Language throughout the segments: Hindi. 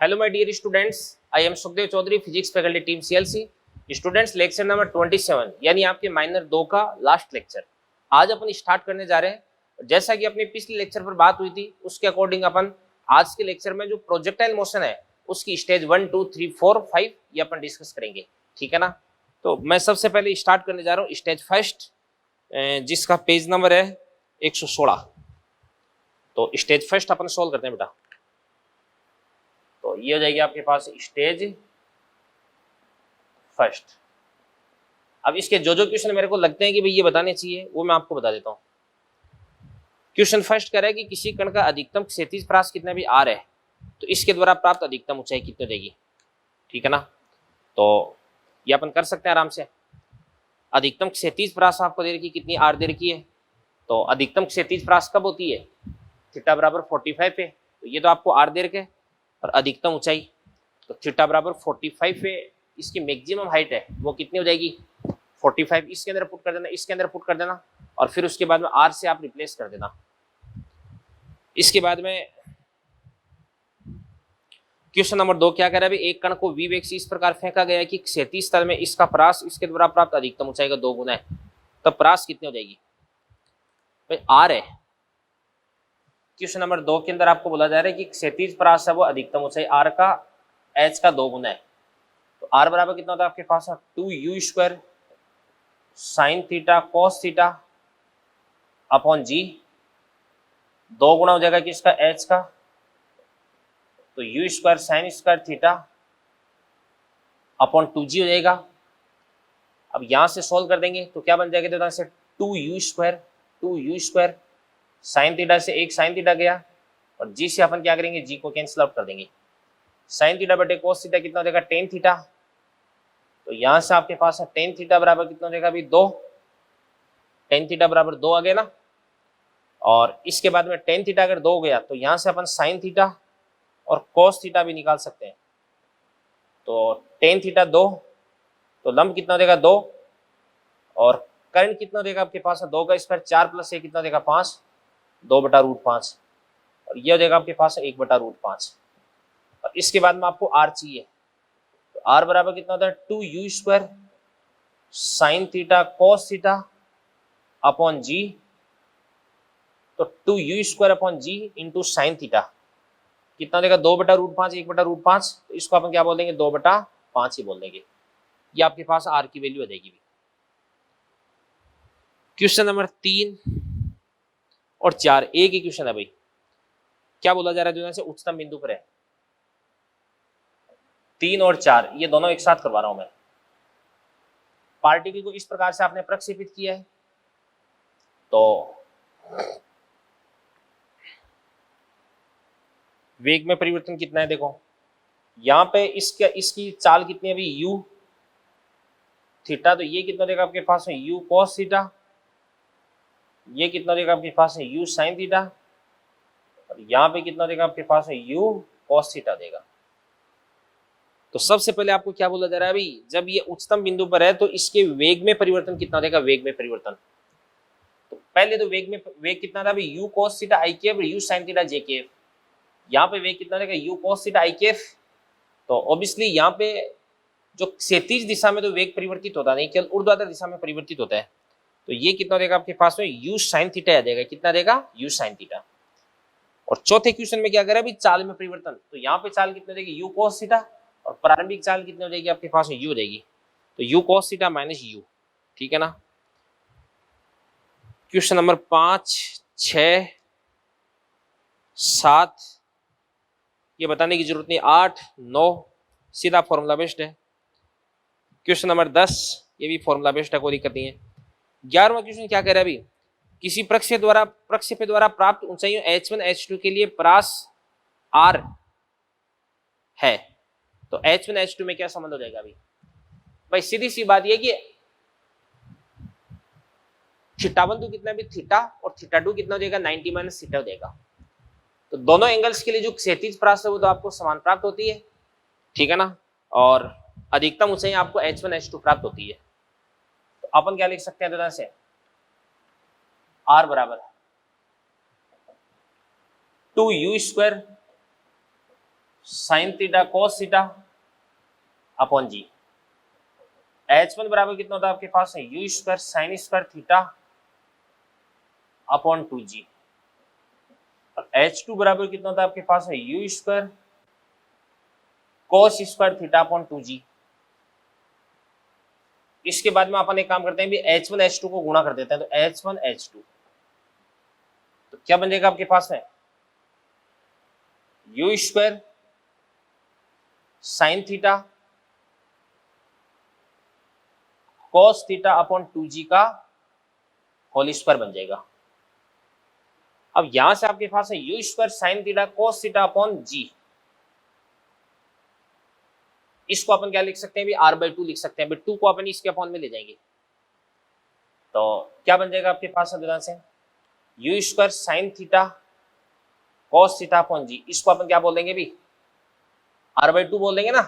Hello my dear students, I am Sukhdev Chaudhary, physics faculty team CLC. Students, lecture number 27 यानी आपके माइनर 2 का लास्ट लेक्चर आज अपन स्टार्ट करने जा रहे हैं। जैसा कि अपने पिछले लेक्चर पर बात हुई थी उसके अकॉर्डिंग अपन आज के लेक्चर में जो प्रोजेक्टाइल मोशन है उसकी स्टेज 1, 2, 3, 4, 5 ये अपन डिस्कस करेंगे, ठीक है ना। तो मैं सबसे पहले स्टार्ट करने जा रहा हूँ स्टेज फर्स्ट, जिसका पेज नंबर है 116। तो स्टेज फर्स्ट अपन सोल्व करते हैं बेटा। तो ये हो जाएगी आपके पास स्टेज फर्स्ट। अब इसके जो क्वेश्चन मेरे को लगते हैं कि भाई ये बताने चाहिए वो मैं आपको बता देता हूं। क्वेश्चन फर्स्ट कह रहा है कि किसी कण का अधिकतम क्षैतिज परास कितना भी आर है तो इसके द्वारा प्राप्त अधिकतम ऊंचाई कितनी देगी, ठीक है ना। तो ये अपन कर सकते हैं आराम से। अधिकतम क्षैतिज परास आपको दे रखी कितनी, आर दे रखी है। तो अधिकतम क्षैतिज परास कब होती है, थीटा बराबर 45 पे। तो ये तो आपको आर दे रखे और अधिकतम ऊंचाई तो थीटा बराबर 45 पे इसकी मैक्सिमम हाइट है वो कितनी हो जाएगी 45। इसके अंदर पुट कर देना, इसके अंदर पुट कर देना और फिर उसके बाद में आर से आप रिप्लेस कर देना। इसके बाद में क्वेश्चन नंबर 2 क्या कह रहा है, एक कण को v वेग से इस प्रकार फेंका गया है कि क्षैतिज तल में इसका परास इसके द्वारा प्राप्त अधिकतम ऊंचाई का 2 गुना है, तब परास कितनी हो जाएगी भाई, आर है। क्वेश्चन नंबर 2 के अंदर आपको बोला जा रहा है कि क्षैतिज परास है वो अधिकतम ऊंचाई आर का एच का 2 गुना है। तो आर बराबर कितना होता है आपके पास 2u² sine theta cos theta upon g, 2 गुना हो जाएगा किसका एच का, तो u² साइन² थीटा अपॉन 2g हो जाएगा। अब यहां से सोल्व कर देंगे तो क्या बन जाएगा, तो से 2u² साइन थीटा से एक साइन थीटा गया और जी से अपन क्या करेंगे, जी को कैंसिल आउट कर देंगे। साइन थीटा बटे कोस थीटा कितना हो जाएगा, टेन थीटा। तो यहां से आपके पास टेन थीटा बराबर कितना हो जाएगा अभी 2, टेन थीटा बराबर 2 आ गया ना। और इसके बाद में टेन थीटा अगर 2 हो गया तो यहां से अपन साइन थीटा और कोस थीटा भी निकाल सकते हैं। तो टेन थीटा 2, तो लंब कितना देगा 2 और कर्ण कितना देगा आपके पास 2 का स्क्वायर 4 प्लस 1 कितना देगा 5, 2/√5 और ये हो जाएगा आपके पास 1/√5। और इसके बाद में आपको आर चाहिए, तो आर बराबर कितना होता है 2u² sine theta cos theta upon g. तो 2u² upon g into sine theta कितना देगा 2/√5, 1/√5। तो इसको अपन क्या बोल देंगे 2/5 ही बोल देंगे। ये आपके पास आर की वैल्यू आ जाएगी। क्वेश्चन नंबर 3 और 4 एक ही क्वेश्चन है भाई। क्या बोला जा रहा है, जो से उच्चतम बिंदु पर है। 3 और 4 ये दोनों एक साथ करवा रहा हूं मैं। पार्टिकल को इस प्रकार से आपने प्रक्षेपित किया है तो वेग में परिवर्तन कितना है, देखो यहां पे इसकी चाल कितनी है अभी u थीटा, तो ये कितना देगा आपके पास में u cos थीटा, ये कितना देगा आपके पास में u sin थीटा और यहाँ पे कितना देगा आपके पास में u cos थीटा देगा। तो सबसे पहले आपको क्या बोला जा रहा है अभी, जब ये उच्चतम बिंदु पर है तो इसके वेग में परिवर्तन कितना देगा, वेग में परिवर्तन। तो पहले तो वेग कितना था अभी u cos theta i Kaif और u sin theta j Kaif. यहाँ पे वेग कितना देगा u cos theta i Kaif. तो ऑब्वियसली यहाँ पे जो क्षैतिज दिशा में तो वेग परिवर्तित होता नहीं, केवल ऊर्ध्वाधर दिशा में परिवर्तित होता है। तो ये कितना देगा आपके पास में u sin थीटा आ जाएगा, कितना देगा u sin थीटा। और चौथे क्वेश्चन में क्या करें अभी, चाल में परिवर्तन। तो यहाँ पे चाल कितने देगी u cos थीटा और प्रारंभिक चाल कितनी हो जाएगी आपके पास में u हो जाएगी, तो u cos theta minus u, ठीक है ना। क्वेश्चन नंबर 5, 6, 7 ये बताने की जरूरत नहीं, 8, 9 सीधा फॉर्मूला बेस्ड है। क्वेश्चन नंबर 10 ये भी फॉर्मूला बेस्ड है, कोई दिक्कत नहीं है। 11वां क्वेश्चन क्या कह रहा है अभी, किसी प्रक्षेप द्वारा प्राप्त ऊंचाइयों h1 h2 के लिए परास r है तो h1 h2 में क्या संबंध हो जाएगा अभी भाई, सीधी सी बात यह कि θ1 कितना भी थीटा और θ2 कितना हो जाएगा 90 माइनस थीटा हो जाएगा। तो दोनों एंगल्स के लिए जो क्षैतिज परास है वो तो आपको समान प्राप्त होती है, ठीक है ना। और अधिकतम ऊंचाई आपको h1 h2 प्राप्त होती है। तो अपन क्या लिख सकते हैं दोनों से, r बराबर 2u² sine theta cos theta upon g. H1 बराबर कितना होता है आपके पास है u square sine square theta upon 2g। और H2 बराबर कितना होता है आपके पास है u square cos square theta upon 2g। इसके बाद में अपन एक काम करते हैं भी H1 H2 को गुणा कर देते हैं, तो H1 H2 तो क्या बन जाएगा आपके पास है u square sine theta cos theta upon 2g का होल स्क्वायर बन जाएगा। अब यहां से आपके पास है u square sine theta cos theta upon g, इसको अपन क्या लिख सकते हैं भी r/2 लिख सकते हैं। 2 को अपन इसके अपॉन में ले जाएंगे तो क्या बन जाएगा आपके पास है से u square sine theta cos theta upon g, इसको अपन क्या बोल देंगे भी r/2 बोल देंगे ना,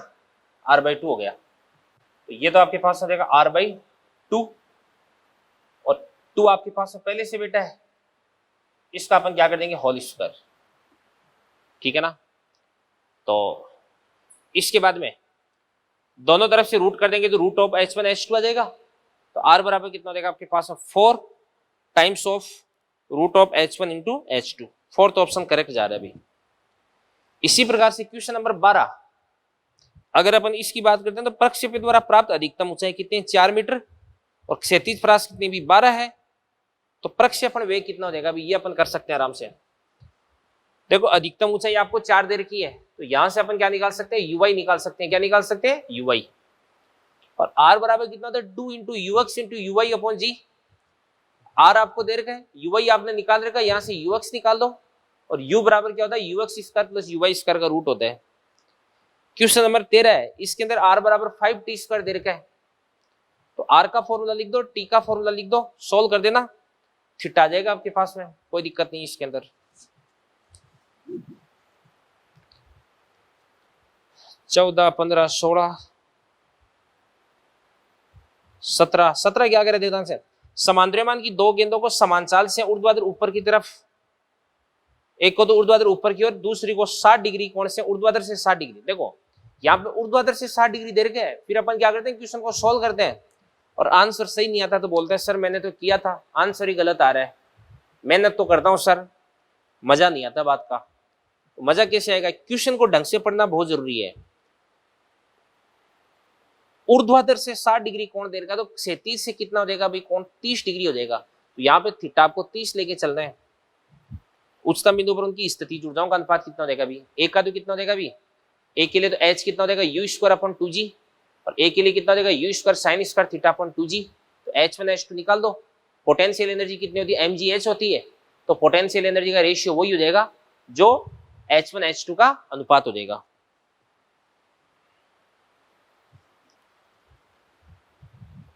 r/2 हो गया। तो ये तो आपके पास आ जाएगा r/2 और 2 आपके पास पहले से बेटा है, इसका अपन क्या कर देंगे होल स्क्वायर, ठीक है ना। तो इसके बाद में दोनों तरफ से रूट कर देंगे तो रूट ऑफ H1 H2 आ जाएगा। तो r बराबर कितना हो जाएगा आपके पास 4 times of root of H1 into H2। Fourth option correct जा रहा है अभी। इसी प्रकार से क्वेश्चन नंबर 12 अगर अपन इसकी बात करते हैं तो प्रक्षेप्य द्वारा प्राप्त अधिकतम ऊंचाई कितनी है 4 मीटर और क्षैतिज परास कितनी भी 12 है, तो प्रक्षेपण वेग कितना हो जाएगा अभी ये अपन कर सकते हैं आराम से। देखो अधिकतम ऊंचाई आपको 4 दे रखी है तो यहां से अपन क्या निकाल सकते हैं ui निकाल सकते हैं। क्या निकाल सकते हैं ui, और r बराबर कितना होता है 2 into ux into ui upon g. r आपको दे रखा है, ui आपने निकाल रखा है, यहां से ux निकाल दो और u बराबर क्या होता है ux square plus ui square का रूट होता है। क्वेश्चन नंबर 13 है, इसके अंदर r बराबर 5t स्क्वायर दे रखा है, तो r का फॉर्मूला लिख दो, t का फॉर्मूला लिख दो, सोल्व कर देना, थीटा आ जाएगा आपके पास में, कोई दिक्कत नहीं इसके अंदर। 14, 15, 16, 17 क्या करे ध्यान से। समांतरिमान की दो गेंदों को समान चाल से ऊर्ध्वाधर ऊपर की तरफ, एक को तो ऊर्ध्वाधर ऊपर की ओर, दूसरी को 60 डिग्री कोण से ऊर्ध्वाधर से 60 डिग्री। देखो यहाँ पे ऊर्ध्वाधर से 60 डिग्री दे रखे हैं, फिर अपन क्या करते हैं क्वेश्चन को सोल्व करते हैं और आंसर सही नहीं आता तो बोलते हैं सर मैंने तो किया था आंसर ही गलत आ रहा है। मेहनत तो करता हूं सर, मजा नहीं आता बात का। तो मजा कैसे आएगा, क्वेश्चन को ढंग से पढ़ना बहुत जरूरी है। ऊर्ध्वाधर से 60 डिग्री कोण दे रखा, तो क्षैतिज से कितना हो जाएगा भाई कोण 30 डिग्री हो जाएगा। तो यहाँ पे थीटा आपको 30 लेके चलना है। उच्चतम बिंदु पर उनकी स्थितिज ऊर्जाओं का अनुपात कितना हो जाएगा भी, एक का तो कितना हो जाएगा भी, एक के लिए तो h कितना हो जाएगा यू स्क्वायर अपॉन 2g और एक के लिए कितना हो जाएगा you square sine square theta upon 2g। तो H1 H2 निकाल दो। पोटेंशियल एनर्जी कितनी होती है mgh होती है, तो पोटेंशियल एनर्जी का रेशियो वही हो जाएगा जो H1 H2 का अनुपात हो जाएगा।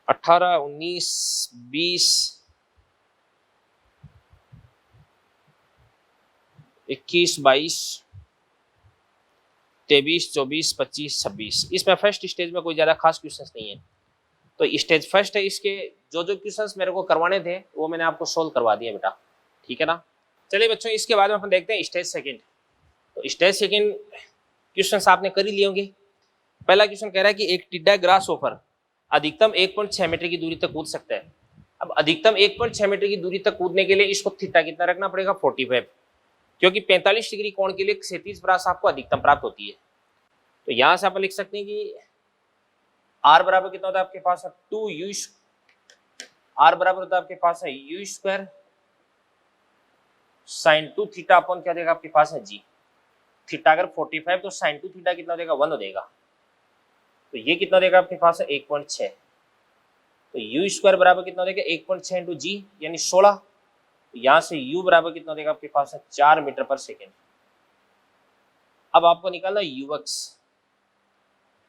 अठारह, 19, 20, 21, 22, 23, 24, 25, 26। इसमें फर्स्ट स्टेज में कोई ज्यादा खास क्वेश्चंस नहीं है, तो स्टेज फर्स्ट है, इसके जो जो क्वेश्चंस मेरे को करवाने थे वो मैंने आपको सोल्व करवा दिया बेटा, ठीक है ना। चलिए बच्चों इसके बाद में अपन देखते हैं स्टेज सेकंड। तो स्टेज सेकंड क्वेश्चंस आपने कर ही लिए होंगे। पहला क्वेश्चन कह रहा है कि एक टिड्डा ग्रास ऑफर अधिकतम 1.6 मीटर की दूरी तक कूद सकता है। अब अधिकतम 1.6 मीटर की दूरी तक कूदने के लिए इसको थीटा कितना रखना पड़ेगा 45, क्योंकि 45 डिग्री कोण के लिए क्षैतिज परास आपको अधिकतम प्राप्त होती है। तो यहां से आप लिख सकते हैं कि r बराबर कितना होता है आपके पास 2u, r बराबर होता है आपके पास है u square sine 2 theta upon क्या देगा आपके पास है जी। थीटा अगर 45 तो साइन 2 थीटा कितना देगा 1 हो देगा, तो ये कितना देगा आपके पास है 1.6। तो यू स्क्वायर बराबर कितना देगा 1.6 इंटू जी यानी 16। यहां से u बराबर कितना देगा आपके पास है 4 मीटर पर सेकेंड। अब आपको निकालना ux,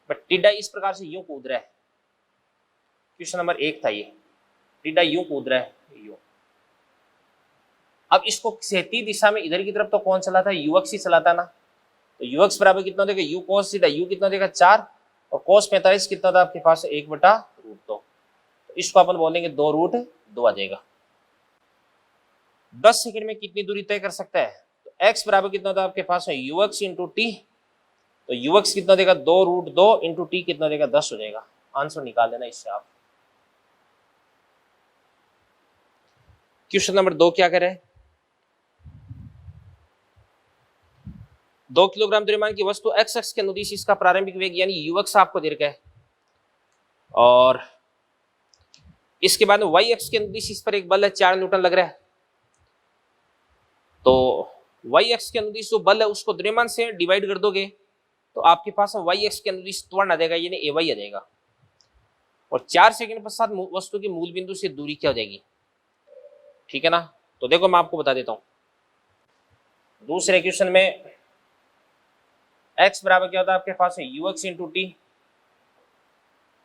बट टिड्डा इस प्रकार से यूं कूद रहा है, क्वेश्चन नंबर 1 था ये, टिड्डा यूं कूद रहा है यूं। अब इसको क्षैतिज दिशा में इधर की तरफ तो कौन चलाता है ux ही चलाता ना, तो ux बराबर कितना देगा u cos थीटा, u कितना देगा 4 और cos 45 कितना था आपके पास 1/√2। तो इसको अपन बोलेंगे 2√2 आ जाएगा। 10 सेकंड में कितनी दूरी तय कर सकता है, तो x बराबर कितना था आपके पास है ux इंटू टी तो यूएक्स कितना देगा 2√2 इंटू टी कितना देगा 10 हो जाएगा। आंसर निकाल देना इससे आप। क्वेश्चन नंबर 2 क्या करे, 2 किलोग्राम द्रव्यमान की वस्तु एक्स अक्ष के अनुदिश इसका प्रारंभिक वेग यानी यूएक्स आपको दे रखा है, और इसके बाद में वाई अक्ष के अनुदिश इस पर एक बल है 4 न्यूटन लग रहा है। तो वाई अक्ष के अनुदिश जो बल है उसको द्रव्यमान से डिवाइड कर दोगे तो आपके पास वाई अक्ष के अनुदिश त्वरण आ जाएगा, यानी ए वाई आ जाएगा। और 4 सेकंड पश्चात वस्तु के मूल बिंदु से दूरी क्या हो जाएगी, ठीक है ना। तो देखो मैं आपको बता देता हूं, दूसरे क्वेश्चन में x बराबर क्या होता है आपके पास है ux इंटू टी।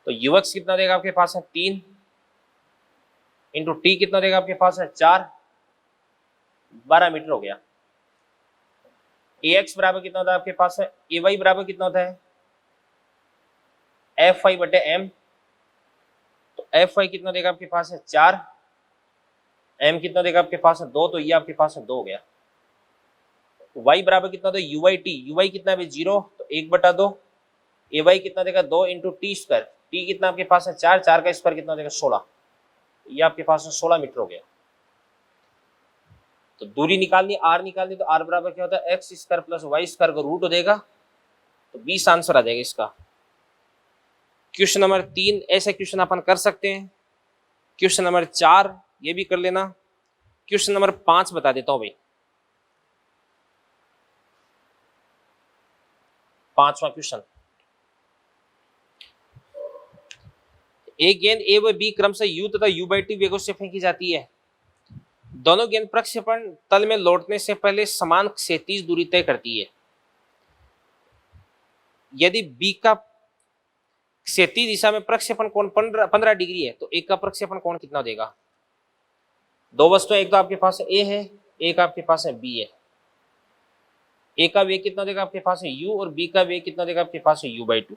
तो ux कितना देगा आपके पास है 3 इंटू टी कितना देगा आपके पास है 4, 12 मीटर हो गया। ax बराबर कितना होता है आपके पास है ay बराबर कितना होता है f(y) बटे m। तो f(y) कितना देगा आपके पास है 4, m कितना देगा आपके पास है 2, तो ये आपके पास है 2 हो गया। y बराबर कितना होता है uy कितना है 0, तो 1/2। ay कितना देगा 2 इंटू टी स्क्वायर, टी कितना आपके पास है 4, 4 का स्क्वायर कितना देगा 16, ये आपके पास है 16 मीटर हो गया। तो दूरी निकालनी r निकालनी, तो r बराबर क्या होता है x square plus y square का रूट हो जाएगा, तो 20 आंसर आ जाएगा इसका। क्वेश्चन नंबर 3 ऐसे क्वेश्चन अपन कर सकते हैं। क्वेश्चन नंबर 4 ये भी कर लेना। क्वेश्चन नंबर 5 बता देता हूं भाई, 5वां क्वेश्चन। एक गेंद ए व बी क्रमशः u तथा u/t वेगों से फेंकी जाती है। दोनों गेंद प्रक्षेपण तल में लौटने से पहले समान क्षैतिज दूरी तय करती है। यदि बी का क्षैतिज दिशा में प्रक्षेपण कोण 15 डिग्री है तो एक का प्रक्षेपण कोण कितना देगा। दो वस्तुएं, एक तो आपके पास ए है, एक आपके पास है बी है। ए का वेग कितना देगा आपके पास है u, और बी का वेग कितना देगा आपके पास है u/2।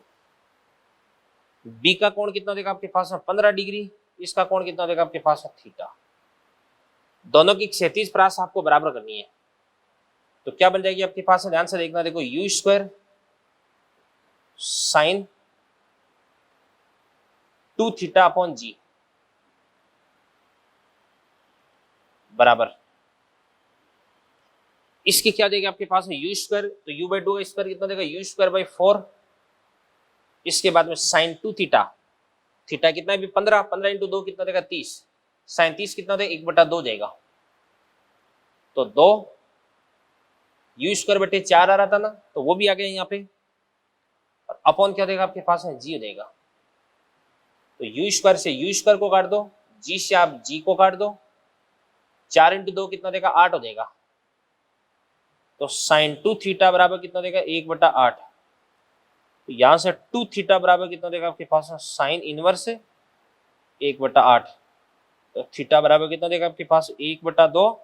बी का कोण कितना देगा आपके पास है 15 डिग्री, इसका कोण कितना देगा आपके पास है थीटा। दोनों की क्षैतिज परास आपको बराबर करनी है, तो क्या बन जाएगी आपके पास है, ध्यान से देखना। देखो u square sine 2 theta upon g बराबर, इसकी क्या देगा आपके पास है u स्क्वायर, तो u/2 का स्क्वायर कितना देगा u स्क्वायर बाई 4। इसके बाद में साइन 2 थीटा, थीटा कितना है 15, 15 इंटू 2 कितना देगा 30, साइन 30 कितना देगा 1/2 जाएगा, तो 2 u स्क्वायर बटे 4 आ रहा था ना, तो वो भी आ गया यहाँ पे। और अपॉन क्या देगा आपके पास है जी हो जाएगा, तो u स्क्वायर से u स्क्वायर को काट दो, g से आप g को काट दो, 4 इंटू 2 कितना देगा 8 हो जाएगा। तो साइन 2 थीटा बराबर कितना देगा 1/8। तो यहां से 2 थीटा बराबर कितना देगा आपके पास साइन इनवर्स 1/8। तो थीटा बराबर कितना देगा आपके पास 1/2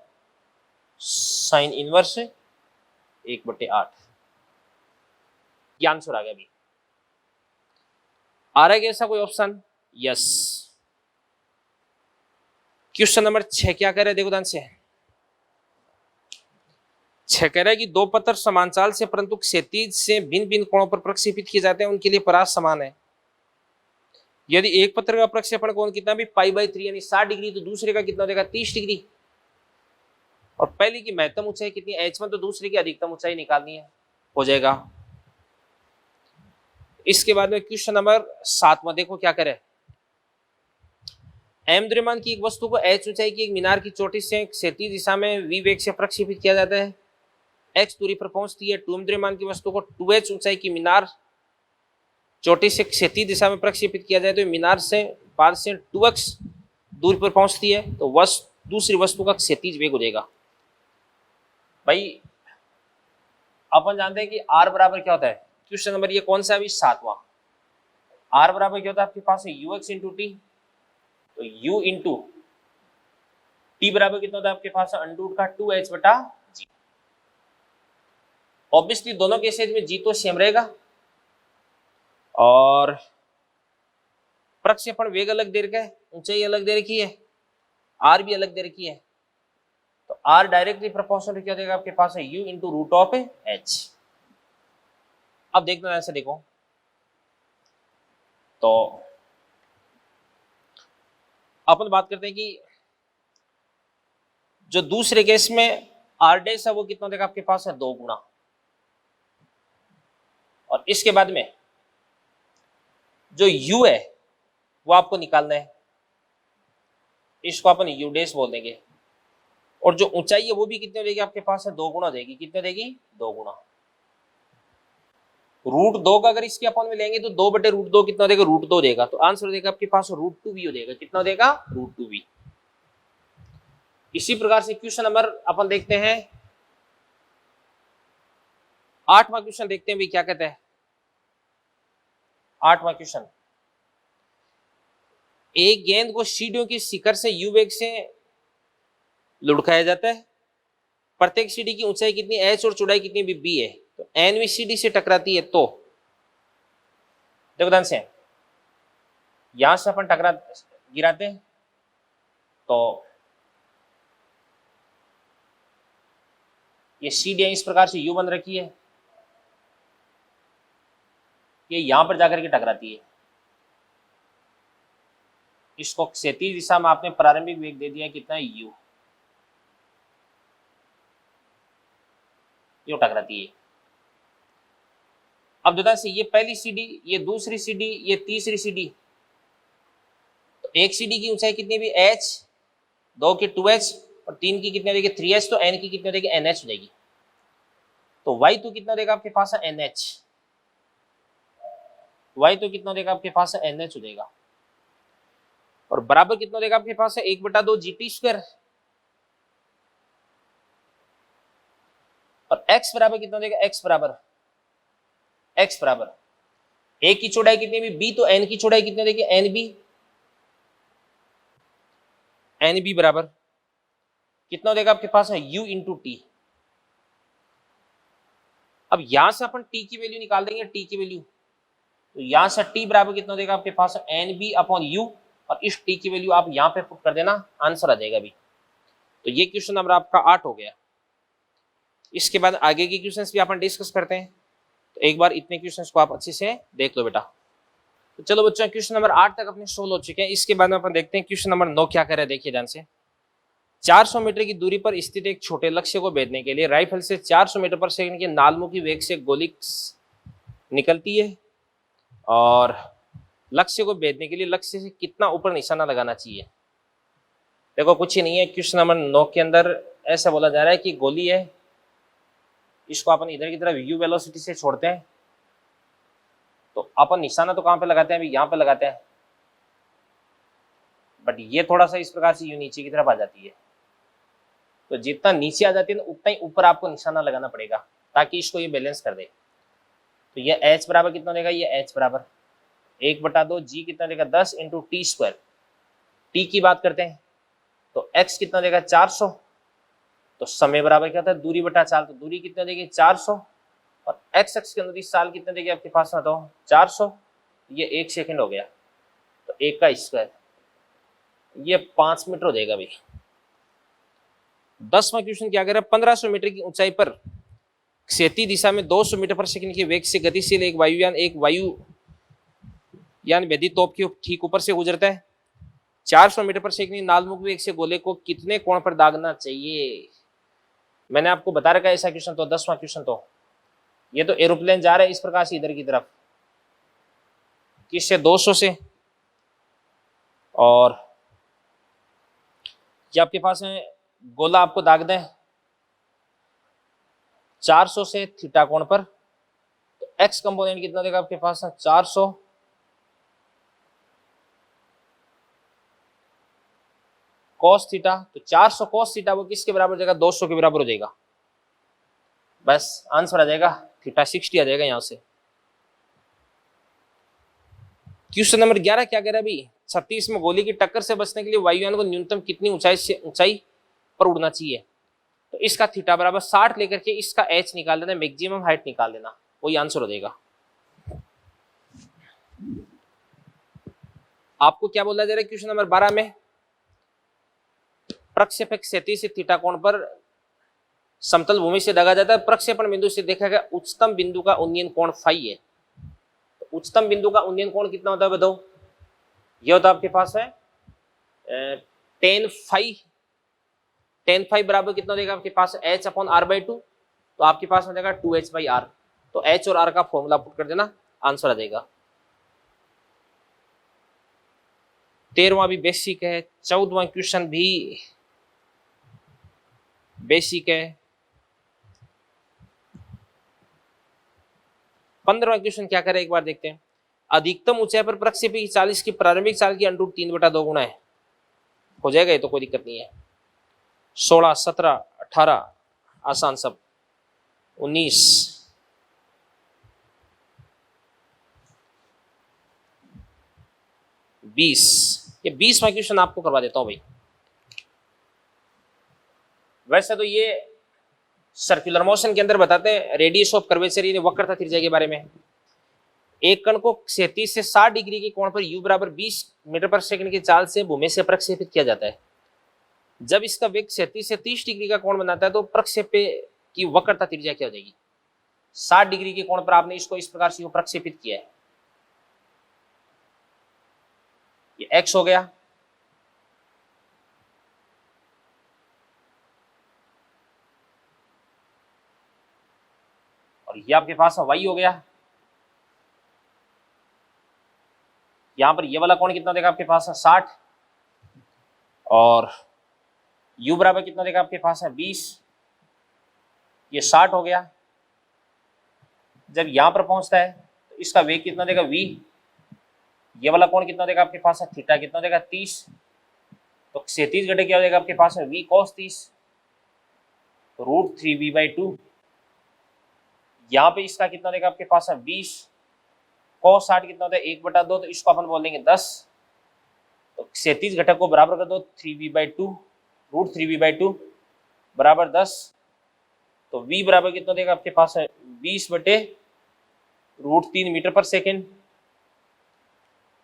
साइन इनवर्स 1/8। ये आंसर आ गया। अभी आ रहा है ऐसा कोई ऑप्शन, यस। क्वेश्चन नंबर 6 क्या कह रहे हैं, देखो ध्यान से। 6 कह रहा है कि दो पत्थर समांचाल से परंतु क्षैतिज से भिन्न भिन्न कोणों पर प्रक्षेपित किए जाते हैं, उनके लिए परास समान है। यदि एक पत्थर का प्रक्षेपण कोण कितना भी π/3 यानी 60 डिग्री, तो दूसरे का कितना देगा 30 डिग्री। और पहले की महत्तम ऊंचाई कितनी h1, तो दूसरे की अधिकतम ऊंचाई निकालनी है, हो जाएगा। इसके बाद में क्वेश्चन नंबर 7वां देखो क्या करे। m द्रव्यमान की एक वस्तु को h ऊंचाई की एक मीनार की चोटी से क्षैतिज दिशा में v वेग से प्रक्षेपित किया जाता है। x दूरी पर पहुंचती है। 2m द्रव्यमान की वस्तु को 2h ऊंचाई की मीनार चोटी से क्षैतिज दिशा में प्रक्षेपित किया जाए तो मीनार से पार से 2x दूरी पर पहुंचती है, तो दूसरी वस्तु का क्षैतिज वेग हो जाएगा। भाई अपन जानते हैं कि r बराबर क्या होता है। क्वेश्चन नंबर ये कौन सा है अभी 7वां। r बराबर क्या होता है आपके पास है ux इंटू टी, तो u इंटू टी बराबर कितना होता है आपके पास है अंडर रूट का 2h बटा g। ऑब्वियसली दोनों केसेज में g तो सेम रहेगा, और प्रक्षेपण वेग अलग दे रखा है, ऊंचाई अलग दे रखी है, r भी अलग दे रखी है, तो r डायरेक्टली प्रोपोर्शनल क्या देगा आपके पास है u into root of h। अब देखना ध्यान से देखो, तो अपन बात करते हैं कि जो दूसरे केस में आर डेस है वो कितना देगा आपके पास है 2 गुना, और इसके बाद में जो u है वो आपको निकालना है, इसको अपन यू डेस बोल देंगे, और जो ऊंचाई है वो भी कितने देगी आपके पास है 2 गुना देगी। कितने देगी 2 गुना। √2 का अगर इसके अपन में लेंगे तो 2/√2 कितना देगा √2 देगा, तो आंसर देगा आपके पास √2v हो देगा। कितना देगा √2v। इसी प्रकार से क्वेश्चन नंबर अपन देखते हैं 8वां क्वेश्चन देखते हैं भी क्या कहते हैं। 8वां क्वेश्चन, एक गेंद को सीढ़ियों की शिखर से u वेग से लुढ़काया जाता है। प्रत्येक सीढ़ी की ऊंचाई कितनी h और चौड़ाई कितनी b है। तो nवीं सीढ़ी से टकराती है तो देखो ध्यान से, यहां से अपन टकरा गिराते हैं तो ये सीढ़ियां इस प्रकार से u बन रखी है, ये यहां पर जाकर के टकराती है। इसको क्षैतिज दिशा में आपने प्रारंभिक वेग दे दिया कितना है u, ये टकराती है। अब देखो से ये पहली सीढ़ी, ये दूसरी सीढ़ी, ये तीसरी सीढ़ी, तो एक सीढ़ी की ऊंचाई कितनी भी h, 2 की 2h और 3 की कितने देगी 3h, तो n की कितने देगी nh हो जाएगी। तो y तो कितना देगा आपके पास है nh, y तो कितना देगा आपके पास है nh हो जाएगा, और बराबर कितना देगा आपके पास है 1/2 GT², और x बराबर कितना देगा x बराबर a की चौड़ाई कितनी भी b, तो n की चौड़ाई कितनी देगी nb बराबर कितना देगा आपके पास है u × t। अब यहां से अपन t की वैल्यू निकाल देंगे, t की वैल्यू, तो यहां से t बराबर कितना देगा आपके पास nb/u, और इस t की वैल्यू आप यहां पे पुट कर देना, आंसर आ जाएगा भी। तो ये क्वेश्चन नंबर आपका 8 हो गया। इसके बाद आगे के क्वेश्चंस भी अपन डिस्कस करते हैं, तो एक बार इतने क्वेश्चंस को आप अच्छे से देख लो बेटा। तो चलो बच्चों, क्वेश्चन नंबर 8 तक अपने सोल्व हो चुके हैं। इसके बाद में अपन देखते हैं क्वेश्चन नंबर 9 क्या कर रहा है। देखिए ध्यान से, 400 मीटर की दूरी पर स्थित एक छोटे लक्ष्य को भेदने के लिए राइफल से 400 मीटर पर सेकंड के नालमुखी वेग से गोली निकलती है, और लक्ष्य को भेदने के लिए लक्ष्य से कितना ऊपर निशाना लगाना चाहिए। देखो कुछ ही नहीं है, क्वेश्चन नंबर 9 के अंदर ऐसा बोला जा रहा है कि गोली है, इसको अपन इधर की तरफ u वेलोसिटी से छोड़ते हैं, तो अपन निशाना तो कहां पे लगाते हैं, अभी यहां पे लगाते हैं, बट ये थोड़ा सा इस प्रकार से u नीचे की तरफ आ जाती है, तो जितना नीचे आ जाती है ना उतना ही ऊपर आपको निशाना लगाना पड़ेगा ताकि इसको ये बैलेंस कर दे। तो ये h बराबर कितना देगा, ये h बराबर 1/2 g कितना देगा 10 × t²। t की बात करते हैं तो x कितना देगा 400, तो समय बराबर क्या होता है दूरी बटा चाल, तो दूरी कितना देगी 400, और x अक्ष के अनुदिश चाल कितना देगी आपके पास में, तो 400, ये 1 सेकंड हो गया, तो 1 का स्क्वायर, ये 5 मीटर हो जाएगा भाई। 10वां क्वेश्चन क्या कह रहा है, 1500 मीटर की ऊंचाई पर क्षैतिज दिशा में 200 मीटर पर सेकंड के वेग से गतिशील एक वायुयान भेदी तोप के ठीक ऊपर से गुजरता है। 400 मीटर पर सेकंड नालमुख वेग से गोले को कितने कोण पर दागना चाहिए। मैंने आपको बता रखा है ऐसा क्वेश्चन, तो 10वां क्वेश्चन, तो ये तो एरोप्लेन जा रहा है इस प्रकार से इधर की तरफ, किससे 200 से, और ये आपके पास है गोला आपको दाग दें 400 से थीटा कोण पर, तो x कंपोनेंट कितना देगा आपके पास है 400 cos थीटा, तो 400 cos थीटा वो किसके बराबर हो जाएगा 200 के बराबर हो जाएगा, बस आंसर आ जाएगा थीटा 60 आ जाएगा यहां से। क्वेश्चन नंबर 11 क्या कह रहा है अभी, 36 में गोली की टक्कर से बचने के लिए वायुयान को न्यूनतम कितनी ऊंचाई पर उड़ना चाहिए। तो इसका थीटा बराबर 60 लेकर के इसका h निकाल देना, मैक्सिमम हाइट निकाल देना, वही आंसर हो जाएगा। आपको क्या बोला जा रहा है क्वेश्चन नंबर 12 में, प्रक्षेपक क्षैतिज से थीटा कोण पर समतल भूमि से दागा जाता है, प्रक्षेपण बिंदु से देखा गया उच्चतम बिंदु का उन्नयन कोण फाई है। तो उच्चतम बिंदु का उन्नयन कोण कितना होता है बताओ? यह होता है आपके पास है टेन फाई बराबर कितना देगा आपके पास h अपॉन r बाई 2। तो आपके पास हो जाएगा 2h बाई r। तो h और r का फॉर्मूला पुट कर देना, आंसर आ जाएगा। 13वां भी बेसिक है, 14वां क्वेश्चन भी बेसिक है, 15वां क्वेश्चन क्या करे एक बार देखते हैं। अधिकतम ऊंचाई पर प्रक्षेपी की 40 की प्रारंभिक चाल की √3/2 गुना है। हो जाएगा ये तो, कोई दिक्कत नहीं है। 16, 17, 18 आसान सब, 19, 20। ये 20वां क्वेश्चन आपको करवा देता हूं भाई। वैसे तो ये सर्कुलर मोशन के अंदर बताते हैं रेडियस ऑफ कर्वेचर, यानी वक्रता त्रिज्या के बारे में। एक कण को 37 से 60 डिग्री के कोण पर u बराबर 20 मीटर पर सेकंड की चाल से भूमि से प्रक्षेपित किया जाता है। जब इसका वेग 37 से 30 डिग्री का कोण बनाता है तो प्रक्षेप की वक्रता त्रिज्या क्या हो जाएगी? 60 डिग्री के कोण पर आपने इसको इस प्रकार से प्रक्षेपित किया है, ये x हो गया, और ये आपके पास y हो गया। यहां पर ये वाला कोण कितना देगा आपके पास है 60, और u बराबर कितना देगा आपके पास है 20, ये 60 हो गया। जब यहां पर पहुंचता है तो इसका वेग कितना देगा v, ये वाला कोण कितना देगा आपके पास है थीटा कितना देगा 30, तो 37 घटे क्या हो जाएगा आपके पास है v cos 30 √3v/2। यहाँ पे इसका कितना देगा आपके पास है 20, cos 60 कितना होता है 1/2, तो इसको अपन बोल देंगे 10। तो 37 घटक को बराबर कर दो 3v/2 √3v/2 बराबर 10। तो v बराबर कितना देगा आपके पास है 20/√3 मीटर पर सेकेंड,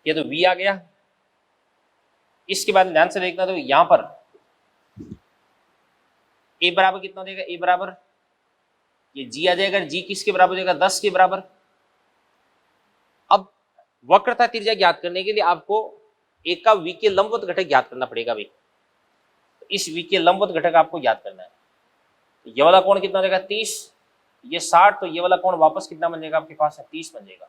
ये तो v आ गया। इसके बाद ध्यान से देखना, तो यहां पर a बराबर कितना देगा, a बराबर ये g आ जाएगा, g किसके बराबर हो जाएगा 10 के बराबर। अब वक्रता त्रिज्या ज्ञात करने के लिए आपको एक का v के लंबवत घटक ज्ञात करना पड़ेगा भाई। तो इस v के लंबवत घटक आपको ज्ञात करना है। तो ये वाला कोण कितना देगा 30, ये 60, तो ये वाला कोण वापस कितना बन जाएगा आपके पास है 30 बन जाएगा।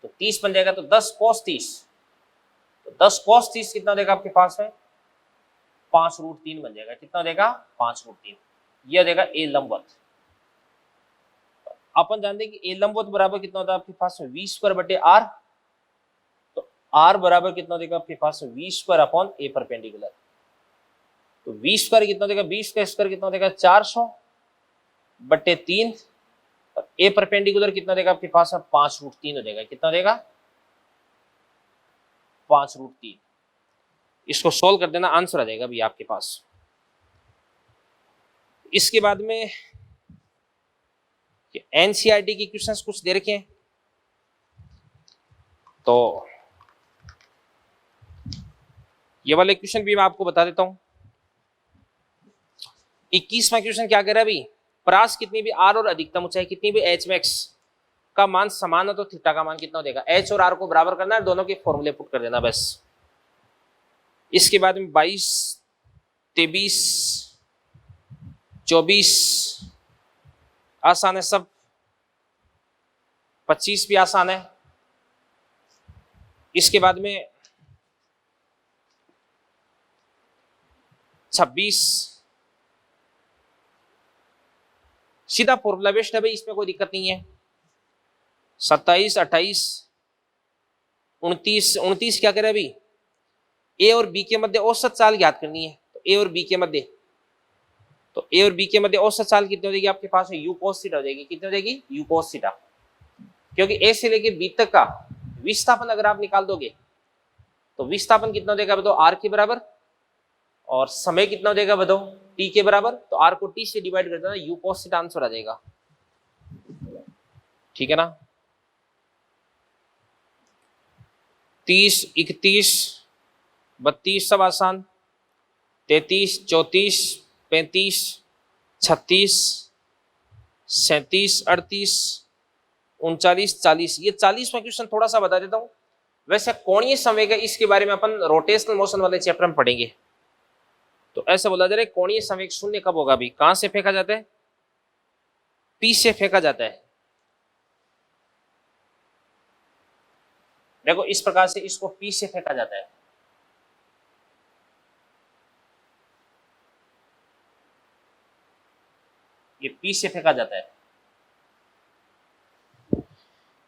तो 30 बन जाएगा, तो 10 cos 30, तो 10 cos 30 कितना देगा आपके पास है 5√3 बन जाएगा। कितना देगा 5√3, यह देगा a लंबवत। अपन जानते हैं कि a लंबवत बराबर कितना होता है आपके पास में v²/r। तो r बराबर कितना देगा आपके पास में v²/a परपेंडिकुलर। तो v² कितना देगा, 20 का स्क्वायर कितना देगा 400/3, और a परपेंडिकुलर कितना देगा आपके पास है 5√3 हो जाएगा। कितना देगा 5√3। इसको सोल्व कर देना, आंसर आ जाएगा भी आपके पास। इसके बाद में एनसीईआरटी की क्वेश्चंस कुछ दे रखे हैं, तो ये वाले क्वेश्चन भी मैं आपको बता देता हूं। 21वां क्वेश्चन क्या कह रहा है अभी, परास कितनी भी आर और अधिकतम ऊंचाई कितनी भी एच मैक्स का मान समान हो तो थीटा का मान कितना देगा। एच और आर को बराबर करना है, दोनों के फॉर्मूले पुट कर देना बस। इसके बाद में 22, 23, 24 आसान है सब, 25 भी आसान है। इसके बाद में 26 सीधा फॉर्मूला बेस्ड है भाई, इसमें कोई दिक्कत नहीं है। 27, 28, 29 क्या करे अभी, ए और बी के मध्य औसत चाल ज्ञात करनी है। तो ए और बी के मध्य, तो ए और बी के मध्य औसत चाल कितनी हो जाएगी आपके पास है u cos थीटा हो जाएगी। कितनी हो जाएगी u cos थीटा, क्योंकि ए से लेके बी तक का विस्थापन अगर आप निकाल दोगे तो विस्थापन कितना देगा बताओ r के बराबर, और समय कितना देगा बताओ t के बराबर। तो r को t से डिवाइड कर देना, u cos थीटा आंसर आ जाएगा। ठीक है ना। 30, 31, 32 सब आसान, 33, 34, 35, 36, 37, 38, 39, 40। ये 40वां क्वेश्चन थोड़ा सा बता देता हूं। वैसे कोणीय संवेग है, इसके बारे में अपन रोटेशनल मोशन वाले चैप्टर में पढ़ेंगे। तो ऐसा बोला जा रहा है कोणीय संवेग शून्य कब होगा? अभी कहां से फेंका जाता है? पी से फेंका जाता है। देखो इस प्रकार से इसको पी से फेंका जाता है। ये पी से फेंका जाता है।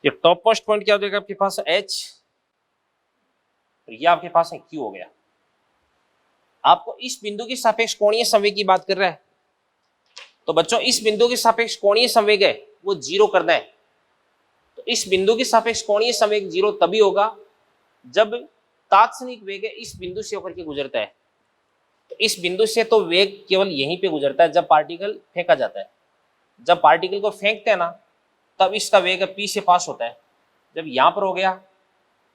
ये टॉप मोस्ट पॉइंट क्या हो जाएगा आपके पास? एच। ये आपके पास है क्यू हो गया। आपको इस बिंदु के सापेक्ष कोणीय संवेग की बात कर रहा है, तो बच्चों इस बिंदु के सापेक्ष कोणीय संवेग है वो जीरो करना है। तो इस बिंदु के सापेक्ष कोणीय संवेग जीरो तभी होगा जब तात्क्षणिक वेग है इस बिंदु से होकर के गुजरता है। तो इस बिंदु से तो वेग केवल यहीं पे गुजरता है जब पार्टिकल फेंका जाता है। जब पार्टिकल को फेंकते हैं ना तब इसका वेग पी से पास होता है। जब यहां पर हो गया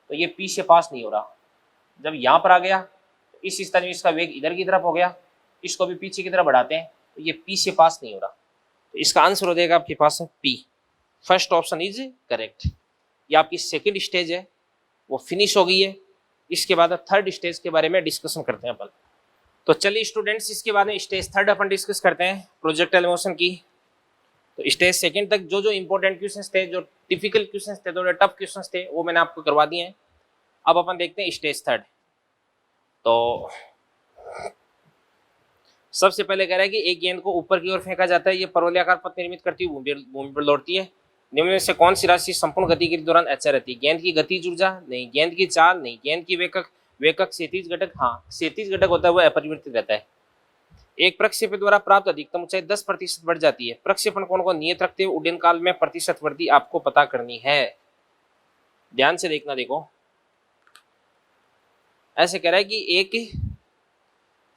तो ये पी से पास नहीं हो रहा। जब यहां पर आ गया तो इस स्तर में इसका वेग इधर की तरफ हो गया, इसको भी पीछे की तरफ बढ़ाते हैं तो ये पी से पास नहीं हो रहा। तो इसका आंसर हो जाएगा आपके पास P. First option is correct. ये आपकी सेकेंड स्टेज है वो फिनिश हो गई है। इसके बाद थर्ड स्टेज के बारे में डिस्कशन करते हैं अपन। तो चलिए स्टूडेंट्स इसके बाद में स्टेज थर्ड अपन डिस्कस करते हैं प्रोजेक्टाइल मोशन की। तो स्टेज सेकंड तक जो जो इंपॉर्टेंट क्वेश्चंस थे, जो डिफिकल्ट क्वेश्चंस थे, थोड़े टफ क्वेश्चंस थे, वो मैंने आपको करवा दिए हैं। अब अपन देखते हैं स्टेज थर्ड। तो सबसे पहले कह रहा है कि एक गेंद को ऊपर की ओर फेंका जाता है, ये परवलयाकार पथ निर्मित करती हुई भूमि पर लौटती है। निम्न में से कौन सी राशि संपूर्ण गति के दौरान अचर रहती है? गेंद की गतिज ऊर्जा नहीं, गेंद की चाल नहीं, गेंद की वेकक वेकक क्षैतिज घटक, हाँ क्षैतिज घटक होता है वह अपरिवर्तित रहता है। एक प्रक्षेपण द्वारा प्राप्त अधिकतम ऊंचाई 10% बढ़ जाती है। प्रक्षेपण कोण को नियत रखते हुए उड्डयन काल में प्रतिशत वृद्धि आपको पता करनी है। ध्यान से देखना। देखो ऐसे कह रहा है कि एक